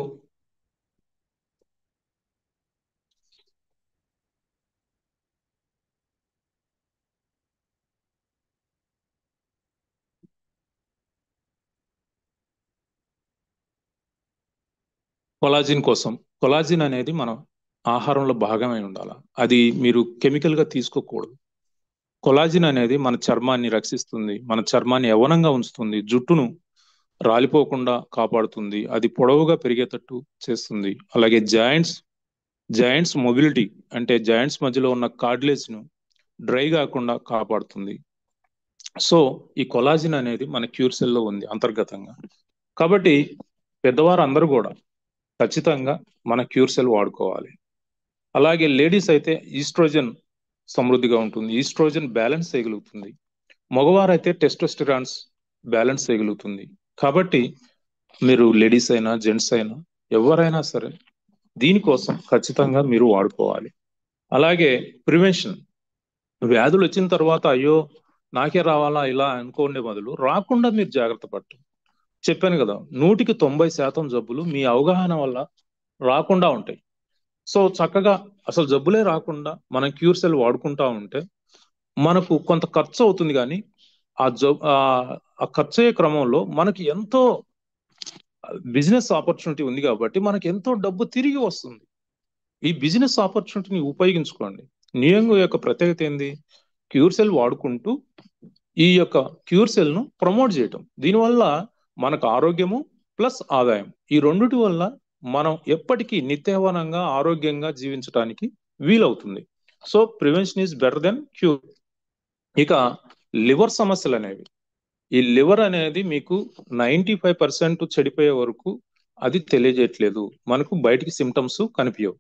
కొలాజిన్ కోసం, కొలాజిన్ అనేది మన ఆహారంలో భాగమై ఉండాలి. అది మీరు కెమికల్ గా తీసుకోకూడదు. కొలాజిన్ అనేది మన చర్మాన్ని రక్షిస్తుంది, మన చర్మాన్ని యవ్వనంగా ఉంచుతుంది, జుట్టును రాలిపోకుండా కాపాడుతుంది, అది పొడవుగా పెరిగేటట్టు చేస్తుంది. అలాగే జాయింట్స్ మొబిలిటీ అంటే జాయింట్స్ మధ్యలో ఉన్న కార్టిలేజ్ ను డ్రై కాకుండా కాపాడుతుంది. సో ఈ కొలాజిన్ అనేది మన క్యూర్సెల్ లో ఉంది అంతర్గతంగా. కాబట్టి పెద్దవారు అందరూ కూడా ఖచ్చితంగా మన క్యూర్సెల్ వాడుకోవాలి. అలాగే లేడీస్ అయితే ఈస్ట్రోజన్ సమృద్ధిగా ఉంటుంది, ఈస్ట్రోజన్ బ్యాలెన్స్ చేయగలుగుతుంది. మగవారైతే టెస్టోస్టెరాన్స్ బ్యాలెన్స్ చేయగలుగుతుంది. కాబట్టి మీరు లేడీస్ అయినా జెంట్స్ అయినా ఎవరైనా సరే దీనికోసం ఖచ్చితంగా మీరు వాడుకోవాలి. అలాగే ప్రివెన్షన్, వ్యాధులు వచ్చిన తర్వాత అయ్యో నాకే రావాలా ఇలా అనుకోండే బదులు రాకుండా మీరు జాగ్రత్త పట్టు. చెప్పాను కదా, 100కి 90% జబ్బులు మీ అవగాహన వల్ల రాకుండా ఉంటాయి. సో చక్కగా అసలు జబ్బులే రాకుండా మనం క్యూర్సెల్ వాడుకుంటా ఉంటే మనకు కొంత ఖర్చు అవుతుంది, కానీ ఆ ఖర్చు అయ్యే క్రమంలో మనకి ఎంతో బిజినెస్ ఆపర్చునిటీ ఉంది కాబట్టి మనకి ఎంతో డబ్బు తిరిగి వస్తుంది. ఈ బిజినెస్ ఆపర్చునిటీని ఉపయోగించుకోండి. నియంగు యొక్క ప్రత్యేకత ఏంది? క్యూర్సెల్ వాడుకుంటూ ఈ యొక్క క్యూర్సెల్ ను ప్రమోట్ చేయటం. దీనివల్ల మనకు ఆరోగ్యము ప్లస్ ఆదాయం, ఈ రెండిటి వల్ల మనం ఎప్పటికీ నిత్యవనంగా ఆరోగ్యంగా జీవించడానికి వీలవుతుంది. So prevention is better then cure. ఇక లివర్ సమస్యలు అనేవి, ఈ లివర్ అనేది మీకు 95% చెడిపోయే వరకు అది తెలియజేయట్లేదు, మనకు బయటికి సిమ్టమ్స్ కనిపించవు.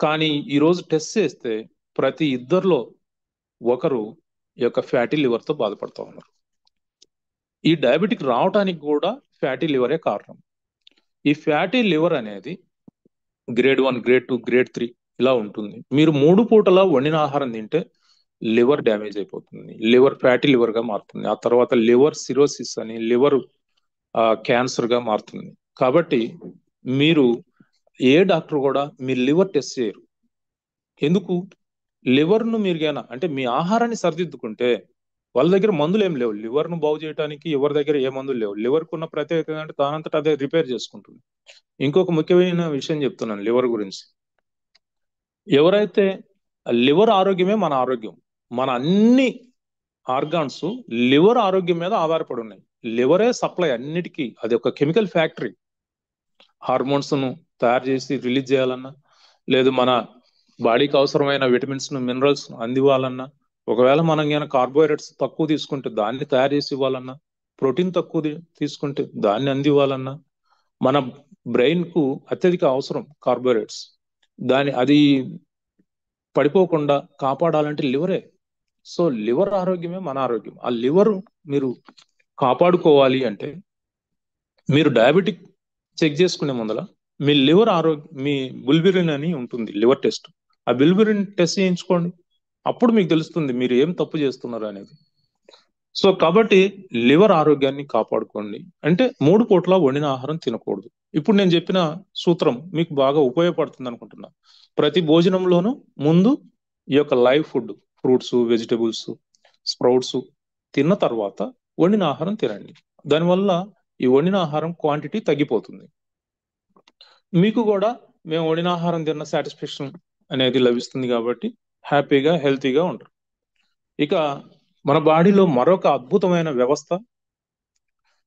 కానీ ఈరోజు టెస్ట్ చేస్తే ప్రతి ఇద్దరిలో ఒకరు ఈ యొక్క ఫ్యాటీ లివర్తో బాధపడుతూ ఉన్నారు. ఈ డయాబెటిక్ రావటానికి కూడా ఫ్యాటీ లివరే కారణం. ఈ ఫ్యాటీ లివర్ అనేది గ్రేడ్ 1, గ్రేడ్ 2, గ్రేడ్ 3 ఇలా ఉంటుంది. మీరు 3 పూటలా వండిన ఆహారం తింటే లివర్ డ్యామేజ్ అయిపోతుంది, లివర్ ఫ్యాటీ లివర్ గా మారుతుంది. ఆ తర్వాత లివర్ సిరోసిస్ అని లివర్ క్యాన్సర్ గా మారుతుంది. కాబట్టి మీరు ఏ డాక్టర్ కూడా మీ లివర్ టెస్ట్ చేయరు. ఎందుకు? లివర్ను మీరు గాన అంటే మీ ఆహారాన్ని సరిదిద్దుకుంటే వాళ్ళ దగ్గర మందులు ఏం లేవు. లివర్ను బాగు చేయడానికి ఎవరి దగ్గర ఏ మందులు లేవు. లివర్కు ఉన్న ప్రత్యేకత అంటే దానంతట అదే రిపేర్ చేసుకుంటుంది. ఇంకొక ముఖ్యమైన విషయం చెప్తున్నాను లివర్ గురించి. ఎవరైతే లివర్ ఆరోగ్యమే మన ఆరోగ్యం, మన అన్ని ఆర్గాన్స్ లివర్ ఆరోగ్యం మీద ఆధారపడి ఉన్నాయి. లివరే సప్లై అన్నిటికీ, అది ఒక కెమికల్ ఫ్యాక్టరీ. హార్మోన్స్ ను తయారు చేసి రిలీజ్ చేయాలన్నా, లేదు మన బాడీకి అవసరమైన విటమిన్స్ ను మినరల్స్ అందివ్వాలన్నా, ఒకవేళ మనం కనుక కార్బోహైడ్రేట్స్ తక్కువ తీసుకుంటే దాన్ని తయారు చేసి ఇవ్వాలన్నా, ప్రోటీన్ తక్కువ తీసుకుంటే దాన్ని అందివ్వాలన్నా, మన బ్రెయిన్ కు అత్యధిక అవసరం కార్బోహైడ్రేట్స్, అది పడిపోకుండా కాపాడాలంటే లివరే. సో లివర్ ఆరోగ్యమే మన ఆరోగ్యం. ఆ లివర్ మీరు కాపాడుకోవాలి అంటే మీరు డయాబెటిక్ చెక్ చేసుకునే ముందర మీ లివర్ ఆరోగ్యం, మీ బుల్బిరిన్ అని ఉంటుంది లివర్ టెస్ట్, ఆ బుల్బిరిన్ టెస్ట్ చేయించుకోండి. అప్పుడు మీకు తెలుస్తుంది మీరు ఏం తప్పు చేస్తున్నారు అనేది. సో కాబట్టి లివర్ ఆరోగ్యాన్ని కాపాడుకోండి అంటే 3 పూట్ల వండిన ఆహారం తినకూడదు. ఇప్పుడు నేను చెప్పిన సూత్రం మీకు బాగా ఉపయోగపడుతుంది అనుకుంటున్నా. ప్రతి భోజనంలోనూ ముందు ఈ యొక్క live food, fruits, vegetables, sprouts తిన్న తర్వాత వండిన ఆహారం తినండి. దానివల్ల ఈ వండిన ఆహారం క్వాంటిటీ తగ్గిపోతుంది. మీకు కూడా మేము వండిన ఆహారం తిన్న సాటిస్ఫాక్షన్ అనేది లభిస్తుంది కాబట్టి హ్యాపీగా హెల్తీగా ఉంటారు. ఇక మన బాడీలో మరొక అద్భుతమైన వ్యవస్థ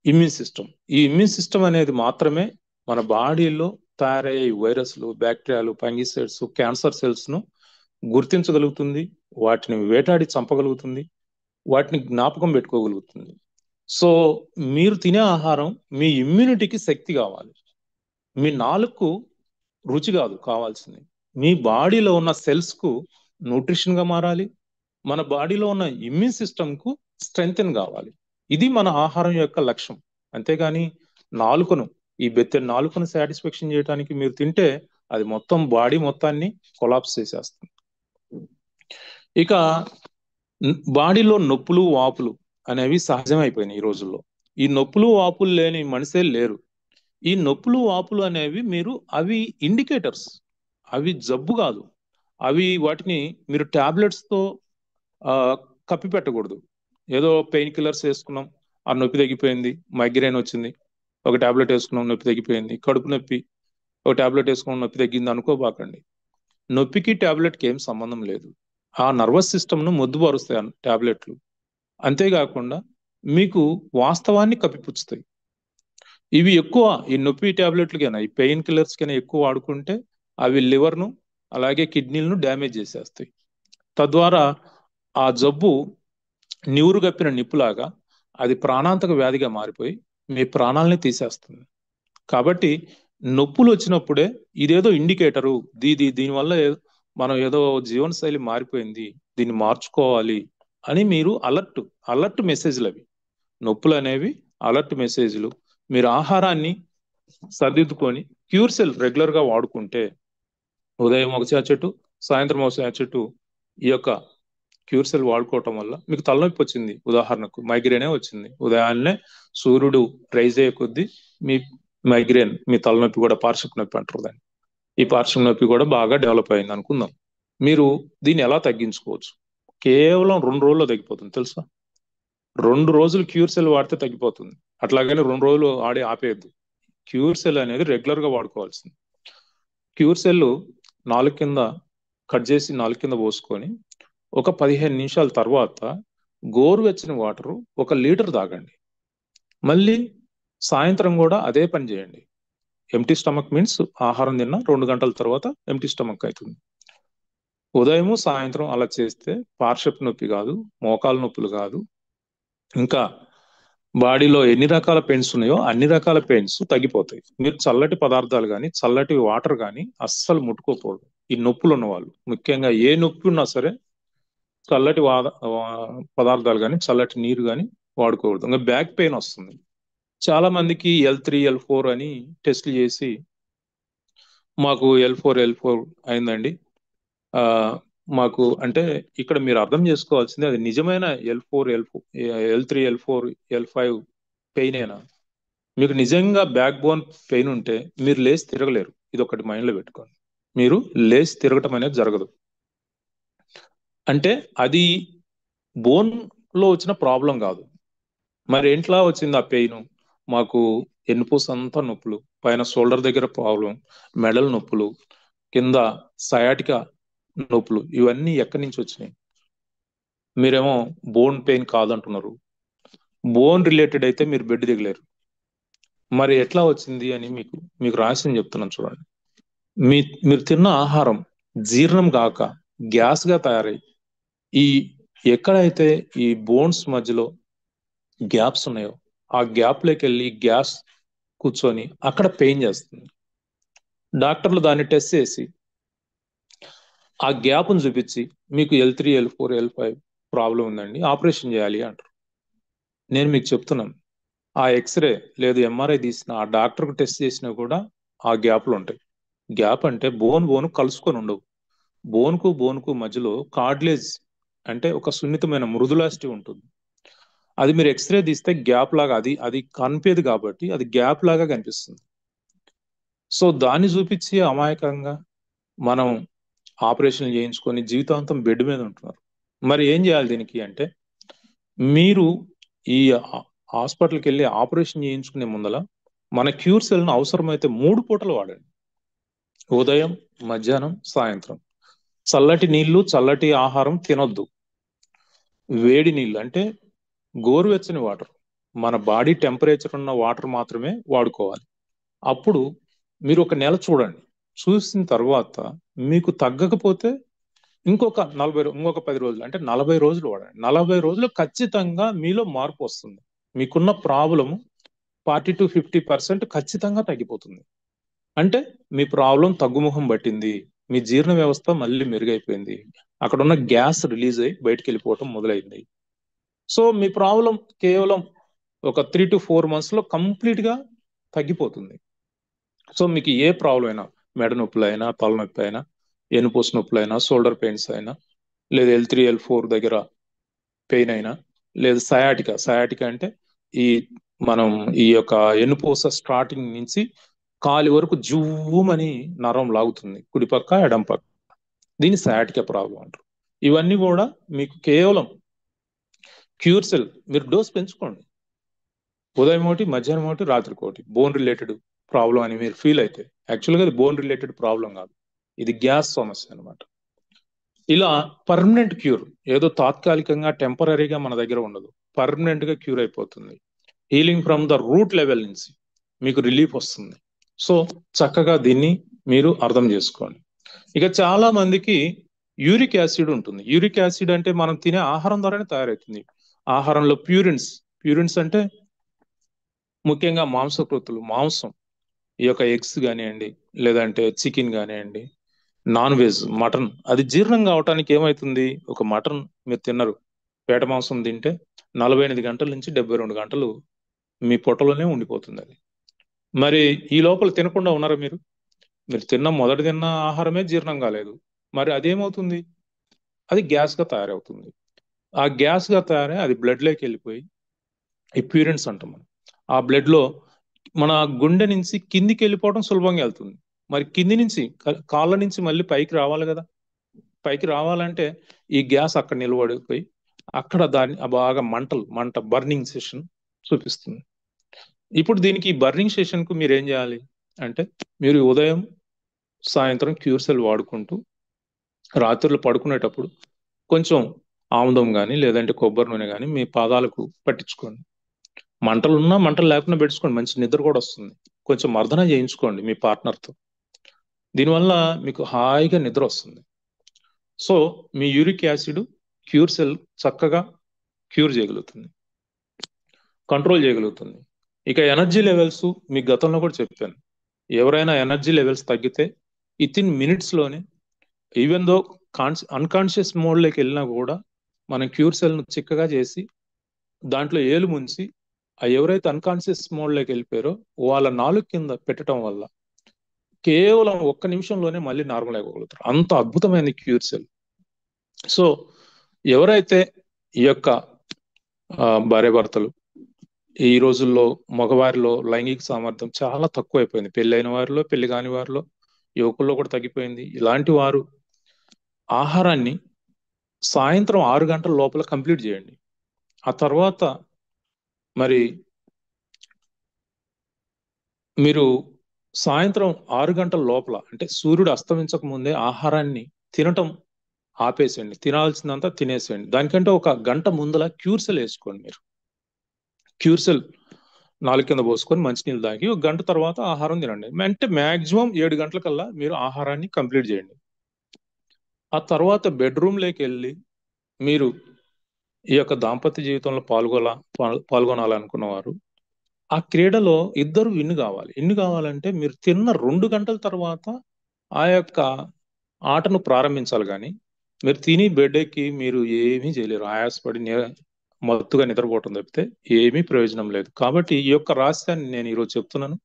ఇమ్యూన్ సిస్టమ్. ఈ ఇమ్యూన్ సిస్టమ్ అనేది మాత్రమే మన బాడీలో తయారయ్యే వైరస్లు, బ్యాక్టీరియాలు, ఫంగిసైడ్స్, క్యాన్సర్ సెల్స్ ను గుర్తించగలుగుతుంది, వాటిని వేటాడి చంపగలుగుతుంది, వాటిని జ్ఞాపకం పెట్టుకోగలుగుతుంది. సో మీరు తినే ఆహారం మీ ఇమ్యూనిటీకి శక్తి కావాలి. మీ నాలుగుకు రుచి కాదు కావాల్సింది, మీ బాడీలో ఉన్న సెల్స్ కు న్యూట్రిషన్ గా మారాలి, మన బాడీలో ఉన్న ఇమ్యూన్ సిస్టమ్ కు స్ట్రెంగ్తెన్ కావాలి. ఇది మన ఆహారం యొక్క లక్ష్యం. అంతేగాని నాలుకను, ఈ బెత్తె నాలుకను సాటిస్ఫాక్షన్ చేయడానికి మీరు తింటే అది మొత్తం బాడీ మొత్తాన్ని కొలాప్స్ చేసేస్తుంది. ఇక బాడీలో నొప్పులు, వాపులు అనేవి సహజమైపోయినాయి ఈ రోజుల్లో. ఈ నొప్పులు, వాపులు లేని మనిషే లేరు. ఈ నొప్పులు, వాపులు అనేవి అవి ఇండికేటర్స్, అవి జబ్బు కాదు. వాటిని మీరు టాబ్లెట్స్ తో కప్పి పెట్టకూడదు. ఏదో పెయిన్ కిల్లర్స్ వేసుకున్నాం, ఆ నొప్పి తగ్గిపోయింది, మైగ్రేన్ వచ్చింది, ఒక టాబ్లెట్ వేసుకున్నాం, నొప్పి తగ్గిపోయింది, కడుపు నొప్పి, ఒక టాబ్లెట్ వేసుకున్నాం, నొప్పి తగ్గింది అనుకోబాకండి. నొప్పికి టాబ్లెట్కి ఏం సంబంధం లేదు. ఆ నర్వస్ సిస్టమ్ను మొద్దుబారుస్తాయి టాబ్లెట్లు. అంతేకాకుండా మీకు వాస్తవాన్ని కప్పిపుచ్చుతాయి. ఇవి ఎక్కువ, ఈ నొప్పి టాబ్లెట్లకైనా ఈ పెయిన్ కిల్లర్స్ కైనా ఎక్కువ వాడుకుంటే అవి లివర్ను అలాగే కిడ్నీలను డ్యామేజ్ చేసేస్తాయి. తద్వారా ఆ జబ్బు నీరు గప్పిన నిప్పులాగా అది ప్రాణాంతక వ్యాధిగా మారిపోయి మీ ప్రాణాలని తీసేస్తుంది. కాబట్టి నొప్పులు వచ్చినప్పుడే ఇదేదో ఇండికేటరు, దీనివల్ల మనం ఏదో జీవనశైలి మారిపోయింది, దీన్ని మార్చుకోవాలి అని మీరు అలర్ట్ మెసేజ్లు అవి. నొప్పులు అనేవి అలర్ట్ మెసేజ్లు. మీరు ఆహారాన్ని సర్దిద్దుకొని క్యూర్ సెల్ రెగ్యులర్ గా వాడుకుంటే, ఉదయం ఒక చెట్టు, సాయంత్రం ఒక చెట్టు, ఈ యొక్క క్యూర్ సెల్ వాడుకోవటం వల్ల మీకు తలనొప్పి వచ్చింది, ఉదాహరణకు మైగ్రేనే వచ్చింది, ఉదయాన్నే సూర్యుడు రైజ్ అయ్యే కొద్దీ మీ మైగ్రేన్, మీ తలనొప్పి కూడా పార్శ్వ నొప్పి అంటారు దాన్ని, ఈ పార్శ్వ నొప్పి కూడా బాగా డెవలప్ అయింది అనుకుందాం. మీరు దీన్ని ఎలా తగ్గించుకోవచ్చు? కేవలం 2 రోజుల్లో తగ్గిపోతుంది తెలుసా. 2 రోజులు క్యూర్ సెల్ వాడితే తగ్గిపోతుంది. అట్లాగని 2 రోజులు ఆపేయద్దు. క్యూర్ సెల్ అనేది రెగ్యులర్ గా వాడుకోవాల్సింది. క్యూర్ సెల్ నాలుగు కింద కట్ చేసి నాలుగు కింద పోసుకొని ఒక 15 నిమిషాల తర్వాత గోరువెచ్చని వాటర్ 1 లీటర్ తాగండి. మళ్ళీ సాయంత్రం కూడా అదే పని చేయండి. ఎంటీ స్టమక్ మీన్స్ ఆహారం తిన్న 2 గంటల తర్వాత ఎంటీ స్టమక్ అవుతుంది. ఉదయము సాయంత్రం అలా చేస్తే పార్శ్వపు నొప్పి కాదు, మోకాలు నొప్పులు కాదు, ఇంకా బాడీలో ఎన్ని రకాల పెయిన్స్ ఉన్నాయో అన్ని రకాల పెయిన్స్ తగ్గిపోతాయి. మీరు చల్లటి పదార్థాలు కానీ చల్లటి వాటర్ కానీ అస్సలు ముట్టుకోకూడదు. ఈ నొప్పులు ఉన్న వాళ్ళు, ముఖ్యంగా ఏ నొప్పి ఉన్నా సరే చల్లటి పదార్థాలు కానీ చల్లటి నీరు కానీ వాడుకోకూడదు. ఇంకా బ్యాక్ పెయిన్ వస్తుంది. చాలా మందికి L3, L4 అని టెస్ట్లు చేసి మాకు L4 అయిందండి. మాకు అంటే ఇక్కడ మీరు అర్థం చేసుకోవాల్సింది, అది నిజమైన L4, L3, L4, L5 pain అయినా, మీకు నిజంగా బ్యాక్ బోన్ పెయిన్ ఉంటే మీరు లేచి తిరగలేరు. ఇది ఒకటి మైండ్లో పెట్టుకోండి. మీరు లేచి తిరగటం అనేది జరగదు. అంటే అది బోన్ లో వచ్చిన ప్రాబ్లం కాదు. మరి ఏంట్లా వచ్చింది ఆ పెయిన్? మాకు ఎన్నుపూస అంతా నొప్పులు, పైన షోల్డర్ దగ్గర ప్రాబ్లం, మెడల్ నొప్పులు, కింద సయాటికా నొప్పులు, ఇవన్నీ ఎక్కడి నుంచి వచ్చినాయి? మీరేమో బోన్ పెయిన్ కాదంటున్నారు. బోన్ రిలేటెడ్ అయితే మీరు బెడ్ దిగలేరు. మరి ఎట్లా వచ్చింది అని మీకు రహస్యం చెప్తున్నాను చూడండి. మీరు తిన్న ఆహారం జీర్ణం కాక గ్యాస్ గా తయారై ఎక్కడైతే ఈ బోన్స్ మధ్యలో గ్యాప్స్ ఉన్నాయో ఆ గ్యాప్ లోకి వెళ్ళి గ్యాస్ కూర్చొని అక్కడ పెయిన్ చేస్తుంది. డాక్టర్లు దాన్ని టెస్ట్ చేసి ఆ గ్యాప్ను చూపించి మీకు L3 L4 L5 ప్రాబ్లం ఉందండి, ఆపరేషన్ చేయాలి అంటారు. నేను మీకు చెప్తున్నాను, ఆ ఎక్స్రే లేదు ఎంఆర్ఐ తీసిన ఆ డాక్టర్కి టెస్ట్ చేసినా కూడా ఆ గ్యాప్లు ఉంటాయి. గ్యాప్ అంటే బోన్ కలుసుకొని ఉండవు. బోన్కు మధ్యలో కార్డ్లేజ్ అంటే ఒక సున్నితమైన మృదులాస్టి ఉంటుంది. అది మీరు ఎక్స్రే తీస్తే గ్యాప్ లాగా అది కనిపేది కాబట్టి అది గ్యాప్ లాగా కనిపిస్తుంది. సో దాన్ని చూపించి అమాయకంగా మనం ఆపరేషన్ చేయించుకొని జీవితాంతం బెడ్ మీద ఉంటున్నారు. మరి ఏం చేయాలి దీనికి అంటే, మీరు ఈ హాస్పిటల్కి వెళ్ళి ఆపరేషన్ చేయించుకునే ముందల మన క్యూర్ సెల్ను అవసరమైతే 3 పూటలు వాడండి. ఉదయం, మధ్యాహ్నం, సాయంత్రం. చల్లటి నీళ్లు, చల్లటి ఆహారం తినొద్దు. వేడి నీళ్ళు అంటే గోరువెచ్చని వాటర్, మన బాడీ టెంపరేచర్ ఉన్న వాటర్ మాత్రమే వాడుకోవాలి. అప్పుడు మీరు ఒక నెల చూడండి. చూసిన తర్వాత మీకు తగ్గకపోతే ఇంకొక 10 రోజులు అంటే 40 రోజులు వాడండి. 40 రోజులు ఖచ్చితంగా మీలో మార్పు వస్తుంది. మీకున్న ప్రాబ్లం 40-50% ఖచ్చితంగా తగ్గిపోతుంది. అంటే మీ ప్రాబ్లం తగ్గుముఖం పట్టింది, మీ జీర్ణ వ్యవస్థ మళ్ళీ మెరుగైపోయింది, అక్కడ ఉన్న గ్యాస్ రిలీజ్ అయ్యి బయటికి వెళ్ళిపోవటం మొదలైంది. సో మీ ప్రాబ్లం కేవలం ఒక 3-4 months లో కంప్లీట్ గా తగ్గిపోతుంది. సో మీకు ఏ ప్రాబ్లం అయినా, మెడ నొప్పులు అయినా, తలనొప్పి అయినా, ఎనుపూస నొప్పులు అయినా, షోల్డర్ పెయిన్స్ అయినా, లేదా L3 L4 దగ్గర పెయిన్ అయినా, లేదా సయాటికా అంటే ఈ మనం ఈ యొక్క ఎనుపూస స్టార్టింగ్ నుంచి కాలి వరకు జువ్వుమని నరం లాగుతుంది, కుడిపక్క ఎడం పక్క. దీన్ని సయాటికా ప్రాబ్లం అంటారు. ఇవన్నీ కూడా మీకు కేవలం క్యూర్ సెల్, మీరు డోస్ పెంచుకోండి. ఉదయం ఒకటి, మధ్యాహ్నం ఒకటి, రాత్రి ఒకటి. బోన్ రిలేటెడ్ ప్రాబ్లం అని మీరు ఫీల్ అయితే యాక్చువల్గా అది బోన్ రిలేటెడ్ ప్రాబ్లం కాదు, ఇది గ్యాస్ సమస్య అనమాట. ఇలా పర్మనెంట్ క్యూర్, ఏదో తాత్కాలికంగా టెంపరీగా మన దగ్గర ఉండదు, పర్మనెంట్ గా క్యూర్ అయిపోతుంది. Healing from the root level నుంచి మీకు రిలీఫ్ వస్తుంది. సో చక్కగా దీన్ని మీరు అర్థం చేసుకోండి. ఇక చాలా మందికి యూరిక్ యాసిడ్ ఉంటుంది. యూరిక్ యాసిడ్ అంటే మనం తినే ఆహారం ద్వారానే తయారవుతుంది. ఆహారంలో ప్యూరిన్స్ అంటే ముఖ్యంగా మాంసం, ఈ యొక్క ఎగ్స్ కానివ్వండి, లేదంటే చికెన్ కానివ్వండి, నాన్ వెజ్ మటన్, అది జీర్ణం కావటానికి ఏమవుతుంది, ఒక మటన్ మీరు తిన్నారు, పేట మాంసం తింటే 48 గంటల నుంచి 72 గంటలు మీ పొట్టలోనే ఉండిపోతుంది అది. మరి ఈ లోపల తినకుండా ఉన్నారా మీరు? మీరు మొదటి తిన్న ఆహారమే జీర్ణం కాలేదు, మరి అదేమవుతుంది, అది గ్యాస్ గా తయారవుతుంది. ఆ గ్యాస్ గా తయారై అది బ్లడ్ లోకి వెళ్ళిపోయి ఈ ప్యూరిన్స్ అంటాం మనం. ఆ బ్లడ్ లో మన గుండె నుంచి కిందికి వెళ్ళిపోవడం సులభంగా వెళ్తుంది. మరి కింది నుంచి కాళ్ళ నుంచి మళ్ళీ పైకి రావాలి కదా. పైకి రావాలంటే ఈ గ్యాస్ అక్కడ నిలబడిపోయి అక్కడ దాన్ని బాగా మంట బర్నింగ్ సెషన్ చూపిస్తుంది. ఇప్పుడు దీనికి బర్నింగ్ సెషన్ కు మీరు ఏం చేయాలి అంటే, మీరు ఉదయం సాయంత్రం క్యూర్ సెల్ వాడుకుంటూ రాత్రులు పడుకునేటప్పుడు కొంచెం ఆముదం కానీ లేదంటే కొబ్బరి నూనె కానీ మీ పాదాలకు పట్టించుకోండి. మంటలు లేకుండా పెట్టుకోండి, మంచి నిద్ర కూడా వస్తుంది. కొంచెం మర్దన చేయించుకోండి మీ పార్ట్నర్తో, దీనివల్ల మీకు హాయిగా నిద్ర వస్తుంది. సో మీ యూరిక్ యాసిడ్ క్యూర్ సెల్ చక్కగా క్యూర్ చేయగలుగుతుంది, కంట్రోల్ చేయగలుగుతుంది. ఇక ఎనర్జీ లెవెల్స్ మీకు గతంలో కూడా చెప్పాను, ఎవరైనా ఎనర్జీ లెవెల్స్ తగ్గితే వితిన్ మినిట్స్లోనే, ఈవెన్ దో అన్కాన్షియస్ మోడ్లోకి వెళ్ళినా కూడా మనం క్యూర్ సెల్ను చిక్కగా చేసి దాంట్లో ఏలు ముంచి ఆ ఎవరైతే అన్కాన్షియస్ మోడ్లోకి వెళ్ళిపోయారో వాళ్ళ నాలుగు కింద పెట్టడం వల్ల కేవలం 1 నిమిషంలోనే మళ్ళీ నార్మల్ అయిపోగలుగుతారు. అంత అద్భుతమైన క్యూర్ సెల్. సో ఎవరైతే ఈ యొక్క భార్యాభర్తలు, ఈ రోజుల్లో మగవారిలో లైంగిక సామర్థ్యం చాలా తక్కువ అయిపోయింది, పెళ్ళైన వారిలో, పెళ్లి కాని వారిలో, యువకుల్లో కూడా తగ్గిపోయింది. ఇలాంటి వారు ఆహారాన్ని సాయంత్రం 6 గంటల లోపల కంప్లీట్ చేయండి. ఆ తర్వాత మరి మీరు సాయంత్రం 6 గంటల లోపల అంటే సూర్యుడు అస్తమించక ముందే ఆహారాన్ని తినటం ఆపేసేయండి, తినాల్సిందంతా తినేసేయండి. దానికంటే 1 గంట ముందల క్యూర్ సెల్ వేసుకోండి. మీరు క్యూర్ సెల్ నాలుగు కింద పోసుకొని మంచినీళ్ళు తాగి 1 గంట తర్వాత ఆహారం తినండి. అంటే మాక్సిమం 7 గంటలకల్లా మీరు ఆహారాన్ని కంప్లీట్ చేయండి. ఆ తర్వాత బెడ్రూమ్లోకి వెళ్ళి మీరు ఈ యొక్క దాంపత్య జీవితంలో పాల్గొనాలనుకున్న వారు ఆ క్రీడలో ఇద్దరు ఇన్ని కావాలి. ఇన్ని కావాలంటే మీరు తిన్న 2 గంటల తర్వాత ఆ యొక్క ఆటను ప్రారంభించాలి. కానీ మీరు తిని బెడ్కి మీరు ఏమీ చేయలేరు. ఆయాసపడి మత్తుగా నిద్రపోవటం తప్పితే ఏమీ ప్రయోజనం లేదు. కాబట్టి ఈ యొక్క రహస్యాన్ని నేను ఈరోజు చెప్తున్నాను.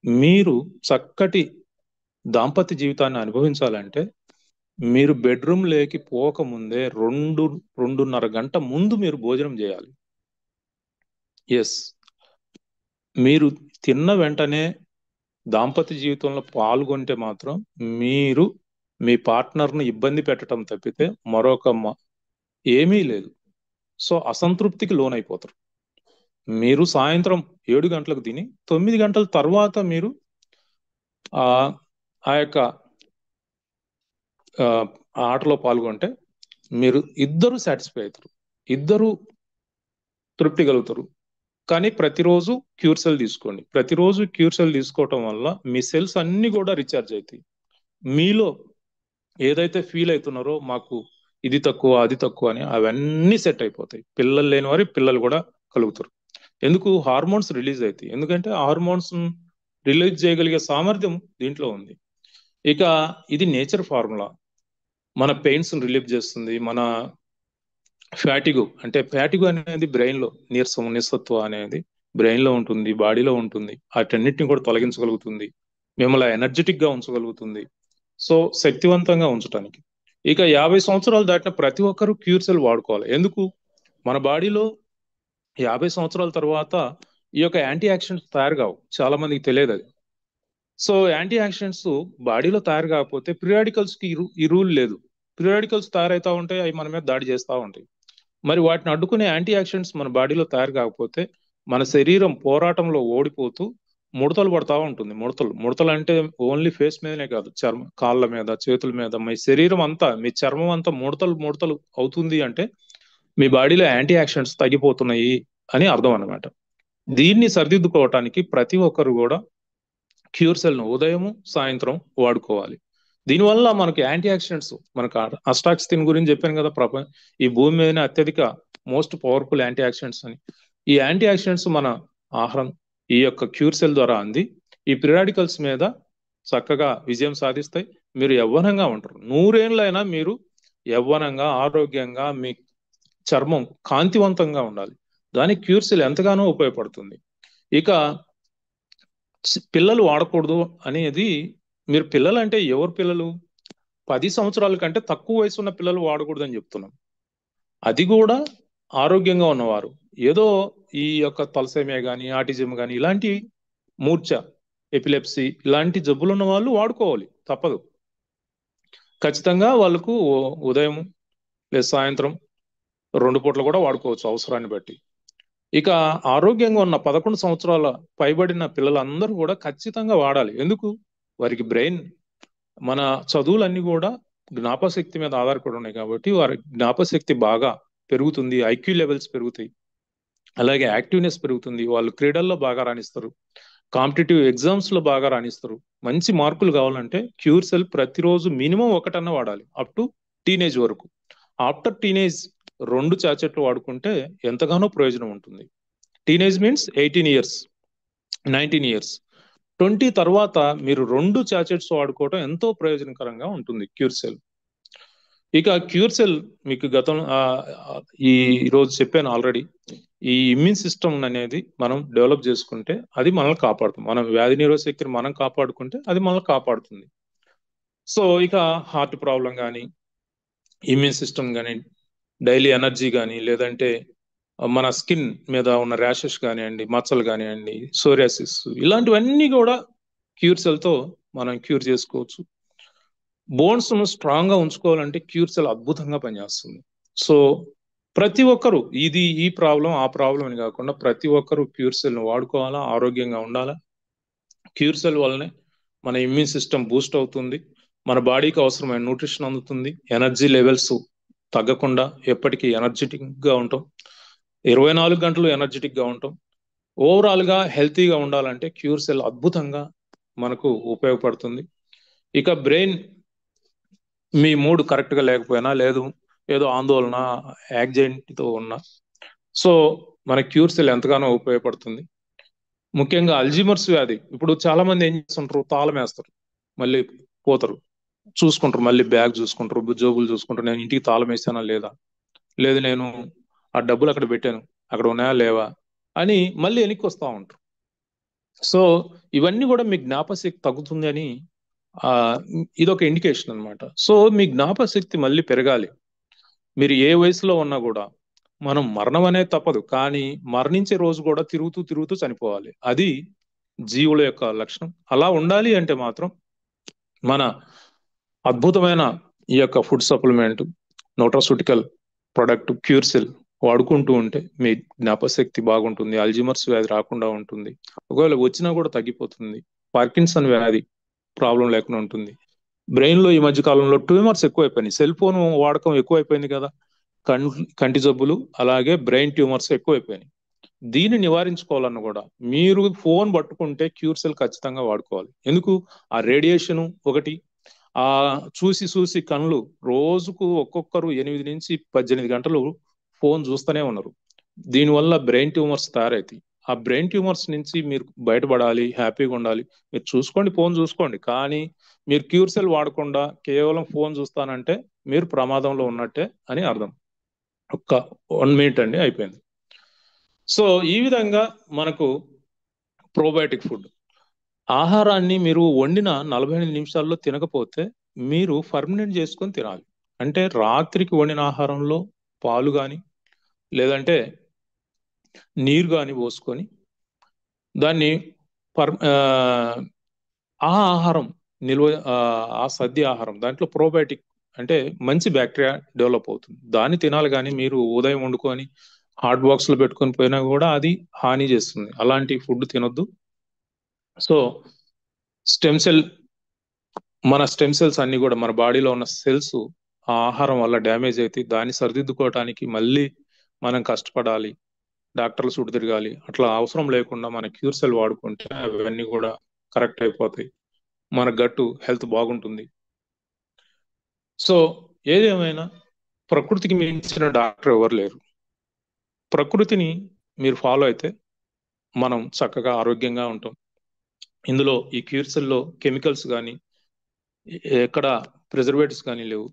మీరు చక్కటి దాంపత్య జీవితాన్ని అనుభవించాలంటే మీరు బెడ్రూమ్ లేకి పోకముందే 2-2.5 గంట ముందు మీరు భోజనం చేయాలి. ఎస్, మీరు తిన్న వెంటనే దాంపత్య జీవితంలో పాల్గొంటే మాత్రం మీరు మీ పార్ట్నర్ను ఇబ్బంది పెట్టడం తప్పితే మరొక ఏమీ లేదు. సో అసంతృప్తికి లోనైపోతారు. మీరు సాయంత్రం 7 గంటలకు తిని 9 గంటల తర్వాత మీరు ఆ యొక్క ఆటలో పాల్గొంటే మీరు ఇద్దరు సాటిస్ఫై అవుతారు, ఇద్దరు తృప్తి కలుగుతారు. కానీ ప్రతిరోజు క్యూర్ సెల్ తీసుకోండి. ప్రతిరోజు క్యూర్ సెల్ తీసుకోవటం వల్ల మీ సెల్స్ అన్ని కూడా రీఛార్జ్ అవుతాయి. మీలో ఏదైతే ఫీల్ అవుతున్నారో మాకు ఇది తక్కువ అది తక్కువ అని అవన్నీ సెట్ అయిపోతాయి. పిల్లలు లేని వారి పిల్లలు కూడా కలుగుతారు. ఎందుకు? హార్మోన్స్ రిలీజ్ అవుతాయి. ఎందుకంటే హార్మోన్స్ రిలీజ్ చేయగలిగే సామర్థ్యం దీంట్లో ఉంది. ఇక ఇది నేచర్ ఫార్ములా. మన పెయిన్స్ రిలీఫ్ చేస్తుంది. మన ఫ్యాటిగు అనేది బ్రెయిన్ లో నిస్సత్వం అనేది బ్రెయిన్ లో ఉంటుంది, బాడీలో ఉంటుంది. వాటన్నిటిని కూడా తొలగించగలుగుతుంది, మిమ్మల్ని ఎనర్జెటిక్ గా ఉంచగలుగుతుంది. సో శక్తివంతంగా ఉంచడానికి. ఇక 50 సంవత్సరాలు దాటిన ప్రతి ఒక్కరూ క్యూర్ సెల్ వాడుకోవాలి. ఎందుకు? మన బాడీలో 50 సంవత్సరాల తర్వాత ఈ యొక్క యాంటీ ఆక్సిడెంట్స్ తయారు కావు. చాలా మందికి తెలియదు అది. సో యాంటీ ఆక్సిడెంట్స్ బాడీలో తయారు కాకపోతే ప్రియాడికల్స్ కి ఈ రూల్ లేదు. ప్రియాడికల్స్ తయారైతా ఉంటాయి, అవి మన మీద దాడి చేస్తూ ఉంటాయి. మరి వాటిని అడ్డుకునే యాంటీ ఆక్సిడెంట్స్ మన బాడీలో తయారు కాకపోతే మన శరీరం పోరాటంలో ఓడిపోతూ ముడతలు పడతా ఉంటుంది. ముడతలు అంటే ఓన్లీ ఫేస్ మీదనే కాదు, కాళ్ళ మీద, చేతుల మీద, మీ శరీరం అంతా, మీ చర్మం అంతా ముడతలు అవుతుంది అంటే మీ బాడీలో యాంటీ ఆక్సిడెంట్స్ తగ్గిపోతున్నాయి అని అర్థం అన్నమాట. దీన్ని సరిదిద్దుకోవటానికి ప్రతి ఒక్కరు కూడా క్యూర్ సెల్ ను ఉదయము సాయంత్రం వాడుకోవాలి. దీనివల్ల మనకు యాంటీ ఆక్సిడెంట్స్, మనకు అస్టాక్సిన్ గురించి చెప్పాను కదా, ఈ భూమి మీదనే అత్యధిక మోస్ట్ పవర్ఫుల్ యాంటీ ఆక్సిడెంట్స్ అని. ఈ యాంటీ ఆక్సిడెంట్స్ మన ఆహారం ఈ యొక్క క్యూర్ సెల్ ద్వారా అంది ఈ పిరాడికల్స్ మీద చక్కగా విజయం సాధిస్తాయి. మీరు యవ్వనంగా ఉంటారు. 100 ఏళ్ళైనా మీరు యవ్వనంగా, ఆరోగ్యంగా, మీ చర్మం కాంతివంతంగా ఉండాలి. దానికి క్యూర్ సెల్ ఎంతగానో ఉపయోగపడుతుంది. ఇక పిల్లలు వాడకూడదు అనేది, మీరు పిల్లలు అంటే ఎవరు పిల్లలు? 10 సంవత్సరాల కంటే తక్కువ వయసు ఉన్న పిల్లలు వాడకూడదు అని చెప్తున్నాం. అది కూడా ఆరోగ్యంగా ఉన్నవారు. ఏదో ఈ యొక్క తలసేమియా కానీ, ఆటిజం కానీ, ఇలాంటి మూర్ఛ, ఎపిలెప్సీ ఇలాంటి జబ్బులు ఉన్న వాళ్ళు వాడుకోవాలి, తప్పదు. ఖచ్చితంగా వాళ్ళకు ఉదయం లేదా సాయంత్రం 2 పూటలు కూడా వాడుకోవచ్చు అవసరాన్ని బట్టి. ఇక ఆరోగ్యంగా ఉన్న 11 సంవత్సరాల పైబడిన పిల్లలందరూ కూడా ఖచ్చితంగా వాడాలి. ఎందుకు? వారికి బ్రెయిన్, మన చదువులన్నీ కూడా జ్ఞాపశక్తి మీద ఆధారపడి ఉన్నాయి కాబట్టి వారి జ్ఞాపశక్తి బాగా పెరుగుతుంది, ఐక్యూ లెవెల్స్ పెరుగుతాయి, అలాగే యాక్టివ్నెస్ పెరుగుతుంది. వాళ్ళు క్రీడల్లో బాగా రాణిస్తారు, కాంపిటేటివ్ ఎగ్జామ్స్ లో బాగా రాణిస్తారు. మంచి మార్కులు కావాలంటే క్యూర్ సెల్ ప్రతిరోజు మినిమం 1 వాడాలి, అప్ టు టీనేజ్ వరకు. ఆఫ్టర్ టీనేజ్ 2 చాచెట్లు వాడుకుంటే ఎంతగానో ప్రయోజనం ఉంటుంది. టీనేజ్ మీన్స్ 18 ఇయర్స్, 19 ఇయర్స్, 20 తర్వాత మీరు 2 చాచెట్స్ వాడుకోవడం ఎంతో ప్రయోజనకరంగా ఉంటుంది క్యూర్ సెల్. ఇక క్యూర్ సెల్ మీకు ఈ రోజు చెప్పాను ఆల్రెడీ. ఈ ఇమ్యూన్ సిస్టమ్ అనేది మనం డెవలప్ చేసుకుంటే అది మనల్ని కాపాడుతుంది. మనం వ్యాధి నిరోధక శక్తిని మనం కాపాడుకుంటే అది మనల్ని కాపాడుతుంది. సో ఇక హార్ట్ ప్రాబ్లం కానీ, ఇమ్యూన్ సిస్టమ్ కానీ, డైలీ ఎనర్జీ కానీ, లేదంటే మన స్కిన్ మీద ఉన్న ర్యాషెస్ కానివ్వండి, మచ్చలు కానివ్వండి, సోరియాసిస్, ఇలాంటివన్నీ కూడా క్యూర్ సెల్ తో మనం క్యూర్ చేసుకోవచ్చు. బోన్స్ ను స్ట్రాంగ్ గా ఉంచుకోవాలంటే క్యూర్ సెల్ అద్భుతంగా పనిచేస్తుంది. సో ప్రతి ఒక్కరు ఈ ప్రాబ్లం ఆ ప్రాబ్లం అని కాకుండా ప్రతి ఒక్కరు క్యూర్ సెల్ ను వాడుకోవాలా, ఆరోగ్యంగా ఉండాలా. క్యూర్ సెల్ వల్లనే మన ఇమ్యూన్ సిస్టమ్ బూస్ట్ అవుతుంది, మన బాడీకి అవసరమైన న్యూట్రిషన్ అందుతుంది, ఎనర్జీ లెవెల్స్ తగ్గకుండా ఎప్పటికీ ఎనర్జెటిక్ గా ఉంటాం, 24 గంటలు ఎనర్జెటిక్ గా ఉంటాం. ఓవరాల్ గా హెల్తీగా ఉండాలంటే క్యూర్ సెల్ అద్భుతంగా మనకు ఉపయోగపడుతుంది. ఇక బ్రెయిన్, మీ మూడ్ కరెక్ట్ గా లేకపోయినా, లేదు ఏదో ఆందోళన, యాంగ్జైటీతో ఉన్నా, సో మన క్యూర్ సెల్ ఎంతగానో ఉపయోగపడుతుంది. ముఖ్యంగా అల్జీమర్స్ వ్యాధి. ఇప్పుడు చాలా మంది ఏం చేస్తుంటారు, తాళం వేస్తారు, మళ్ళీ పోతారు. చూసుకుంటారు, మళ్ళీ బ్యాగ్ చూసుకుంటారు, జోబులు చూసుకుంటారు, నేను ఇంటికి తాళం వేసానా లేదా, లేదు నేను ఆ డబ్బులు అక్కడ పెట్టాను, అక్కడ ఉన్నాయా లేవా అని మళ్ళీ వెనక్కి వస్తూ ఉంటారు. సో ఇవన్నీ కూడా మీ జ్ఞాపశక్తి తగ్గుతుంది అని ఆ ఇదొక ఇండికేషన్ అన్నమాట. సో మీ జ్ఞాపశక్తి మళ్ళీ పెరగాలి. మీరు ఏ వయసులో ఉన్నా కూడా మనం మరణం అనేది తప్పదు, కానీ మరణించే రోజు కూడా తిరుగుతూ తిరుగుతూ చనిపోవాలి. అది జీవుల యొక్క లక్షణం. అలా ఉండాలి అంటే మాత్రం మన అద్భుతమైన ఈ యొక్క ఫుడ్ సప్లిమెంట్, న్యూట్రాస్యూటికల్ ప్రొడక్ట్ క్యూర్సెల్ వాడుకుంటూ ఉంటే మీ జ్ఞాపశక్తి బాగుంటుంది, అల్జీమర్స్ వ్యాధి రాకుండా ఉంటుంది, ఒకవేళ వచ్చినా కూడా తగ్గిపోతుంది, పార్కిన్సన్ వ్యాధి ప్రాబ్లం లేకుండా ఉంటుంది. బ్రెయిన్ లో ఈ మధ్య కాలంలో ట్యూమర్స్ ఎక్కువైపోయినాయి, సెల్ ఫోన్ వాడకం ఎక్కువైపోయింది కదా, కంటి జబ్బులు అలాగే బ్రెయిన్ ట్యూమర్స్ ఎక్కువైపోయినాయి. దీన్ని నివారించుకోవాలన్న కూడా మీరు ఫోన్ పట్టుకుంటే క్యూర్సెల్ ఖచ్చితంగా వాడుకోవాలి. ఎందుకు? ఆ రేడియేషన్ ఒకటి, ఆ చూసి చూసి కళ్ళు రోజుకు ఒక్కొక్కరు 8 నుంచి 18 గంటలు ఫోన్ చూస్తూనే ఉన్నారు. దీనివల్ల బ్రెయిన్ ట్యూమర్స్ తయారవుతాయి. ఆ బ్రెయిన్ ట్యూమర్స్ నుంచి మీరు బయటపడాలి, హ్యాపీగా ఉండాలి. మీరు చూసుకోండి, ఫోన్ చూసుకోండి, కానీ మీరు క్యూర్సెల్ వాడకుండా కేవలం ఫోన్ చూస్తానంటే మీరు ప్రమాదంలో ఉన్నట్టే అని అర్థం. ఒక్క 1 మినిట్ అండి, అయిపోయింది. సో ఈ విధంగా మనకు ప్రోబయోటిక్ ఫుడ్ ఆహారాన్ని మీరు వండిన 45 నిమిషాల్లో తినకపోతే మీరు ఫర్మినెంట్ చేసుకొని తినాలి. అంటే రాత్రికి వండిన ఆహారంలో పాలు కానీ లేదంటే నీరు కానీ పోసుకొని దాన్ని ఫర్ ఆ ఆహారం నిల్వ ఆ సద్య ఆహారం దాంట్లో ప్రోబయోటిక్ అంటే మంచి బ్యాక్టీరియా డెవలప్ అవుతుంది, దాన్ని తినాలి. కానీ మీరు ఉదయం వండుకొని హాట్ బాక్స్ లో పెట్టుకొని పోయినా కూడా అది హాని చేస్తుంది. అలాంటి ఫుడ్ తినొద్దు. సో స్టెమ్ సెల్ మన స్టెమ్ సెల్స్ అన్ని కూడా మన బాడీలో ఉన్న సెల్స్ ఆ ఆహారం వల్ల డ్యామేజ్ అయితే దాన్ని సరిదిద్దుకోవటానికి మళ్ళీ మనం కష్టపడాలి, డాక్టర్లు చుట్టూ తిరగాలి. అట్లా అవసరం లేకుండా మన క్యూర్ సెల్ వాడుకుంటే అవన్నీ కూడా కరెక్ట్ అయిపోతాయి, మన గట్టు హెల్త్ బాగుంటుంది. సో ఏదేమైనా ప్రకృతికి మించిన డాక్టర్ ఎవరు లేరు. ప్రకృతిని మీరు ఫాలో అయితే మనం చక్కగా ఆరోగ్యంగా ఉంటాం. ఇందులో ఈ క్యూర్సెల్లో కెమికల్స్ కానీ ఎక్కడ ప్రిజర్వేటివ్స్ కానీ లేవు,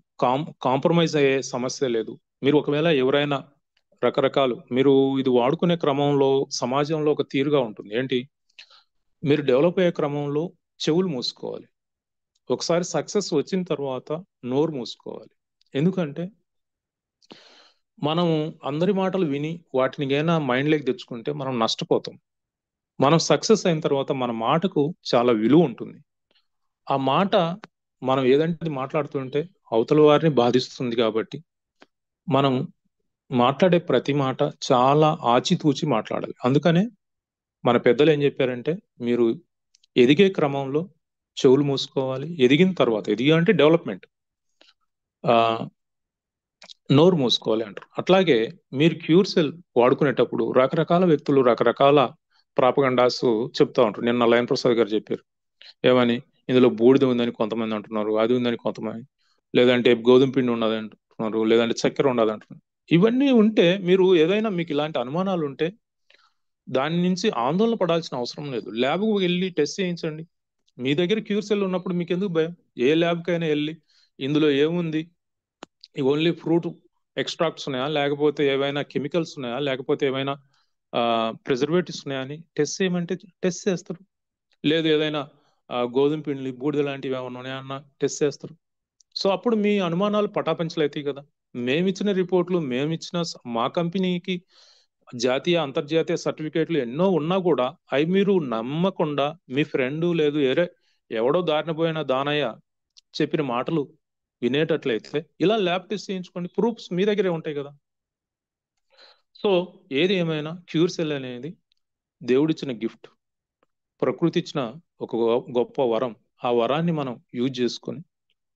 కాంప్రమైజ్ అయ్యే సమస్య లేదు. మీరు ఒకవేళ ఎవరైనా రకరకాలు మీరు ఇది వాడుకునే క్రమంలో సమాజంలో ఒక తీరుగా ఉంటుంది ఏంటి, మీరు డెవలప్ అయ్యే క్రమంలో చెవులు మూసుకోవాలి, ఒకసారి సక్సెస్ వచ్చిన తర్వాత నోరు మూసుకోవాలి. ఎందుకంటే మనం అందరి మాటలు విని వాటిని ఏమైనా మైండ్లోకి తెచ్చుకుంటే మనం నష్టపోతాం. మనం సక్సెస్ అయిన తర్వాత మన మాటకు చాలా విలువ ఉంటుంది. ఆ మాట మనం ఏదంటే మాట్లాడుతుంటే అవతల వారిని బాధిస్తుంది కాబట్టి మనం మాట్లాడే ప్రతి మాట చాలా ఆచితూచి మాట్లాడాలి. అందుకనే మన పెద్దలు ఏం చెప్పారంటే మీరు ఎదిగే క్రమంలో చెవులు మూసుకోవాలి, ఎదిగిన తర్వాత ఎదిగా అంటే డెవలప్మెంట్ ఆ నోరు మూసుకోవాలి అంటారు. అట్లాగే మీరు క్యూర్ సెల్ వాడుకునేటప్పుడు రకరకాల వ్యక్తులు రకరకాల ప్రాపగండాస్ చెప్తా ఉంటారు. నిన్న లయన్ ప్రసాద్ గారు చెప్పారు ఏమని, ఇందులో బూడిద ఉందని కొంతమంది అంటున్నారు, అది ఉందని కొంతమంది, లేదంటే గోధుమ పిండి ఉన్నది అంటున్నారు, లేదంటే చక్కెర ఉండదు అంటున్నారు. ఇవన్నీ ఉంటే మీరు ఏదైనా మీకు ఇలాంటి అనుమానాలు ఉంటే దాని నుంచి ఆందోళన పడాల్సిన అవసరం లేదు. ల్యాబ్కు వెళ్ళి టెస్ట్ చేయించండి. మీ దగ్గర క్యూర్ సెల్ ఉన్నప్పుడు మీకు ఎందుకు భయం? ఏ ల్యాబ్కైనా వెళ్ళి ఇందులో ఏముంది, ఓన్లీ ఫ్రూట్ ఎక్స్ట్రాక్ట్స్ ఉన్నాయా, లేకపోతే ఏవైనా కెమికల్స్ ఉన్నాయా, లేకపోతే ఏమైనా ప్రిజర్వేటివ్స్ ఉన్నాయా అని టెస్ట్ చేయమంటే టెస్ట్ చేస్తారు. లేదు ఏదైనా గోధుమ పిండి బూడిద లాంటివి ఏమైనా ఉన్నాయన్న టెస్ట్ చేస్తారు. సో అప్పుడు మీ అనుమానాలు పటాపంచలు అవుతాయి కదా. మేమిచ్చిన రిపోర్ట్లు మేమిచ్చిన మా కంపెనీకి జాతీయ అంతర్జాతీయ సర్టిఫికేట్లు ఎన్నో ఉన్నా కూడా అవి మీరు నమ్మకుండా మీ ఫ్రెండ్ లేదు ఎవడో దారిన పోయిన దానయ్య చెప్పిన మాటలు వినేటట్లయితే ఇలా ల్యాబ్ టెస్ట్ చేయించుకోండి, ప్రూఫ్స్ మీ దగ్గరే ఉంటాయి కదా. సో ఏది ఏమైనా క్యూర్ సెల్ అనేది దేవుడిచ్చిన గిఫ్ట్, ప్రకృతి ఇచ్చిన ఒక గొప్ప వరం. ఆ వరాన్ని మనం యూజ్ చేసుకొని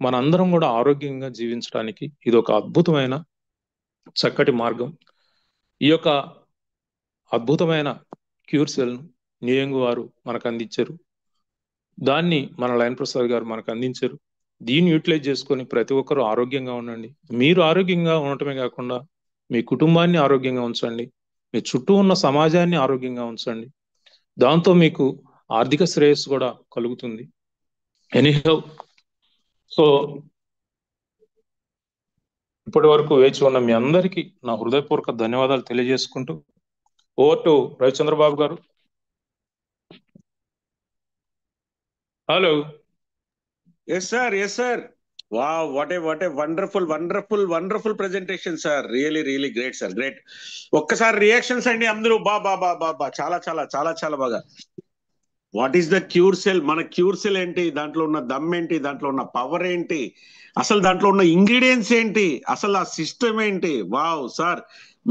మనందరం కూడా ఆరోగ్యంగా జీవించడానికి ఇది ఒక అద్భుతమైన చక్కటి మార్గం. ఈ యొక్క అద్భుతమైన క్యూర్ సెల్ నియంగు వారు మనకు అందించారు, దాన్ని మన లయన్ ప్రసాద్ గారు మనకు అందించారు. దీన్ని యూటిలైజ్ చేసుకొని ప్రతి ఒక్కరూ ఆరోగ్యంగా ఉండండి. మీరు ఆరోగ్యంగా ఉండటమే కాకుండా మీ కుటుంబాన్ని ఆరోగ్యంగా ఉంచండి, మీ చుట్టూ ఉన్న సమాజాన్ని ఆరోగ్యంగా ఉంచండి. దాంతో మీకు ఆర్థిక శ్రేయస్సు కూడా కలుగుతుంది. ఎనీహౌ సో ఇప్పటి వరకు వేచి ఉన్న మీ అందరికీ నా హృదయపూర్వక ధన్యవాదాలు తెలియజేసుకుంటూ ఓవర్ టు రవిచంద్రబాబు గారు. Hello. Yes sir. Wow, what a wonderful presentation, sir. Really great, sir. Great. ఒక్కసారి రియాక్షన్స్ అండి అందరూ బా చాలా బాగా. What is the cure cell? మన క్యూర్ సెల్ ఏంటి, దాంట్లో ఉన్న దమ్ ఏంటి, దాంట్లో ఉన్న పవర్ ఏంటి, అసలు దాంట్లో ఉన్న ఇంగ్రీడియంట్స్ ఏంటి, అసలు ఆ సిస్టమ్ ఏంటి? వావ్ సార్,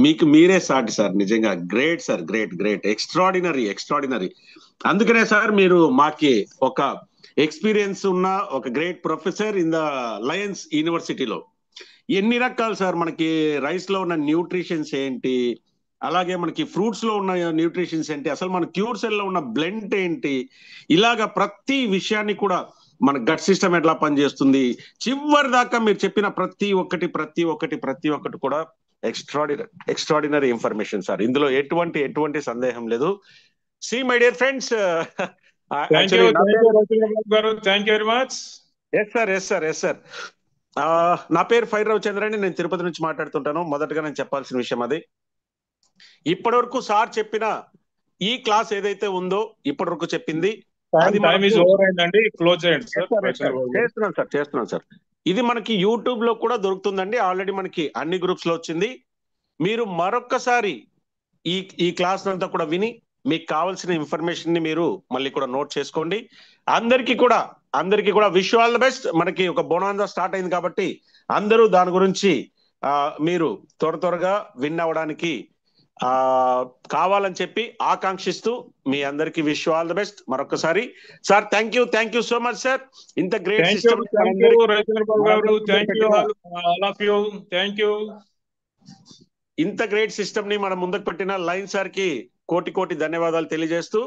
మీకు మీరే సాటి సార్. నిజంగా గ్రేట్ సార్, గ్రేట్ ఎక్స్ట్రాడినరీ. అందుకనే సార్ మీరు మాకి ఒక ఎక్స్పీరియన్స్ ఉన్న ఒక great professor in the Lions యూనివర్సిటీలో. ఎన్ని రకాలు సార్ మనకి రైస్ లో ఉన్న న్యూట్రిషన్స్ ఏంటి, అలాగే మనకి ఫ్రూట్స్ లో ఉన్న న్యూట్రిషన్స్ ఏంటి, అసలు మన క్యూర్ సెల్ లో ఉన్న బ్లెండ్ ఏంటి, ఇలాగా ప్రతి విషయాన్ని కూడా మన గట్ సిస్టమ్ ఎట్లా పనిచేస్తుంది, చివరి దాకా మీరు చెప్పిన ప్రతి ఒక్కటి కూడా ఎక్స్ట్రాడినరీ ఇన్ఫర్మేషన్ సార్. ఇందులో ఎటువంటి సందేహం లేదు. See my dear friends, thank you garu, thank you very much. Yes sir. నా పేరు ఫైర్ రవిచంద్ర అండి, నేను తిరుపతి నుంచి మాట్లాడుతుంటాను. మొదటగా నేను చెప్పాల్సిన విషయం అది, ఇప్పటి వరకు సార్ చెప్పిన ఈ క్లాస్ ఏదైతే ఉందో, ఇప్పటి వరకు చెప్పింది చేస్తున్నాను సార్. ఇది మనకి యూట్యూబ్ లో కూడా దొరుకుతుందండి, ఆల్రెడీ మనకి అన్ని గ్రూప్స్ లో వచ్చింది. మీరు మరొక్కసారి ఈ క్లాస్ అంతా కూడా విని మీకు కావాల్సిన ఇన్ఫర్మేషన్ ని మీరు మళ్ళీ కూడా నోట్ చేసుకోండి. అందరికీ కూడా విష్ ఆల్ ద బెస్ట్. మనకి ఒక బోనాంజా స్టార్ట్ అయింది కాబట్టి అందరూ దాని గురించి మీరు త్వరగా విన్ అవ్వడానికి కావాలని చెప్పి ఆకాంక్షిస్తూ మీ అందరికి విష్ ఆల్ ద బెస్ట్ మరొకసారి. Sir thank you so much sir. ఇంత గ్రేట్ సిస్టమ్, ఇంత గ్రేట్ సిస్టమ్ ని మనం ముందుకు పెట్టిన లయన్ సార్ కి కోటి ధన్యవాదాలు తెలియజేస్తూ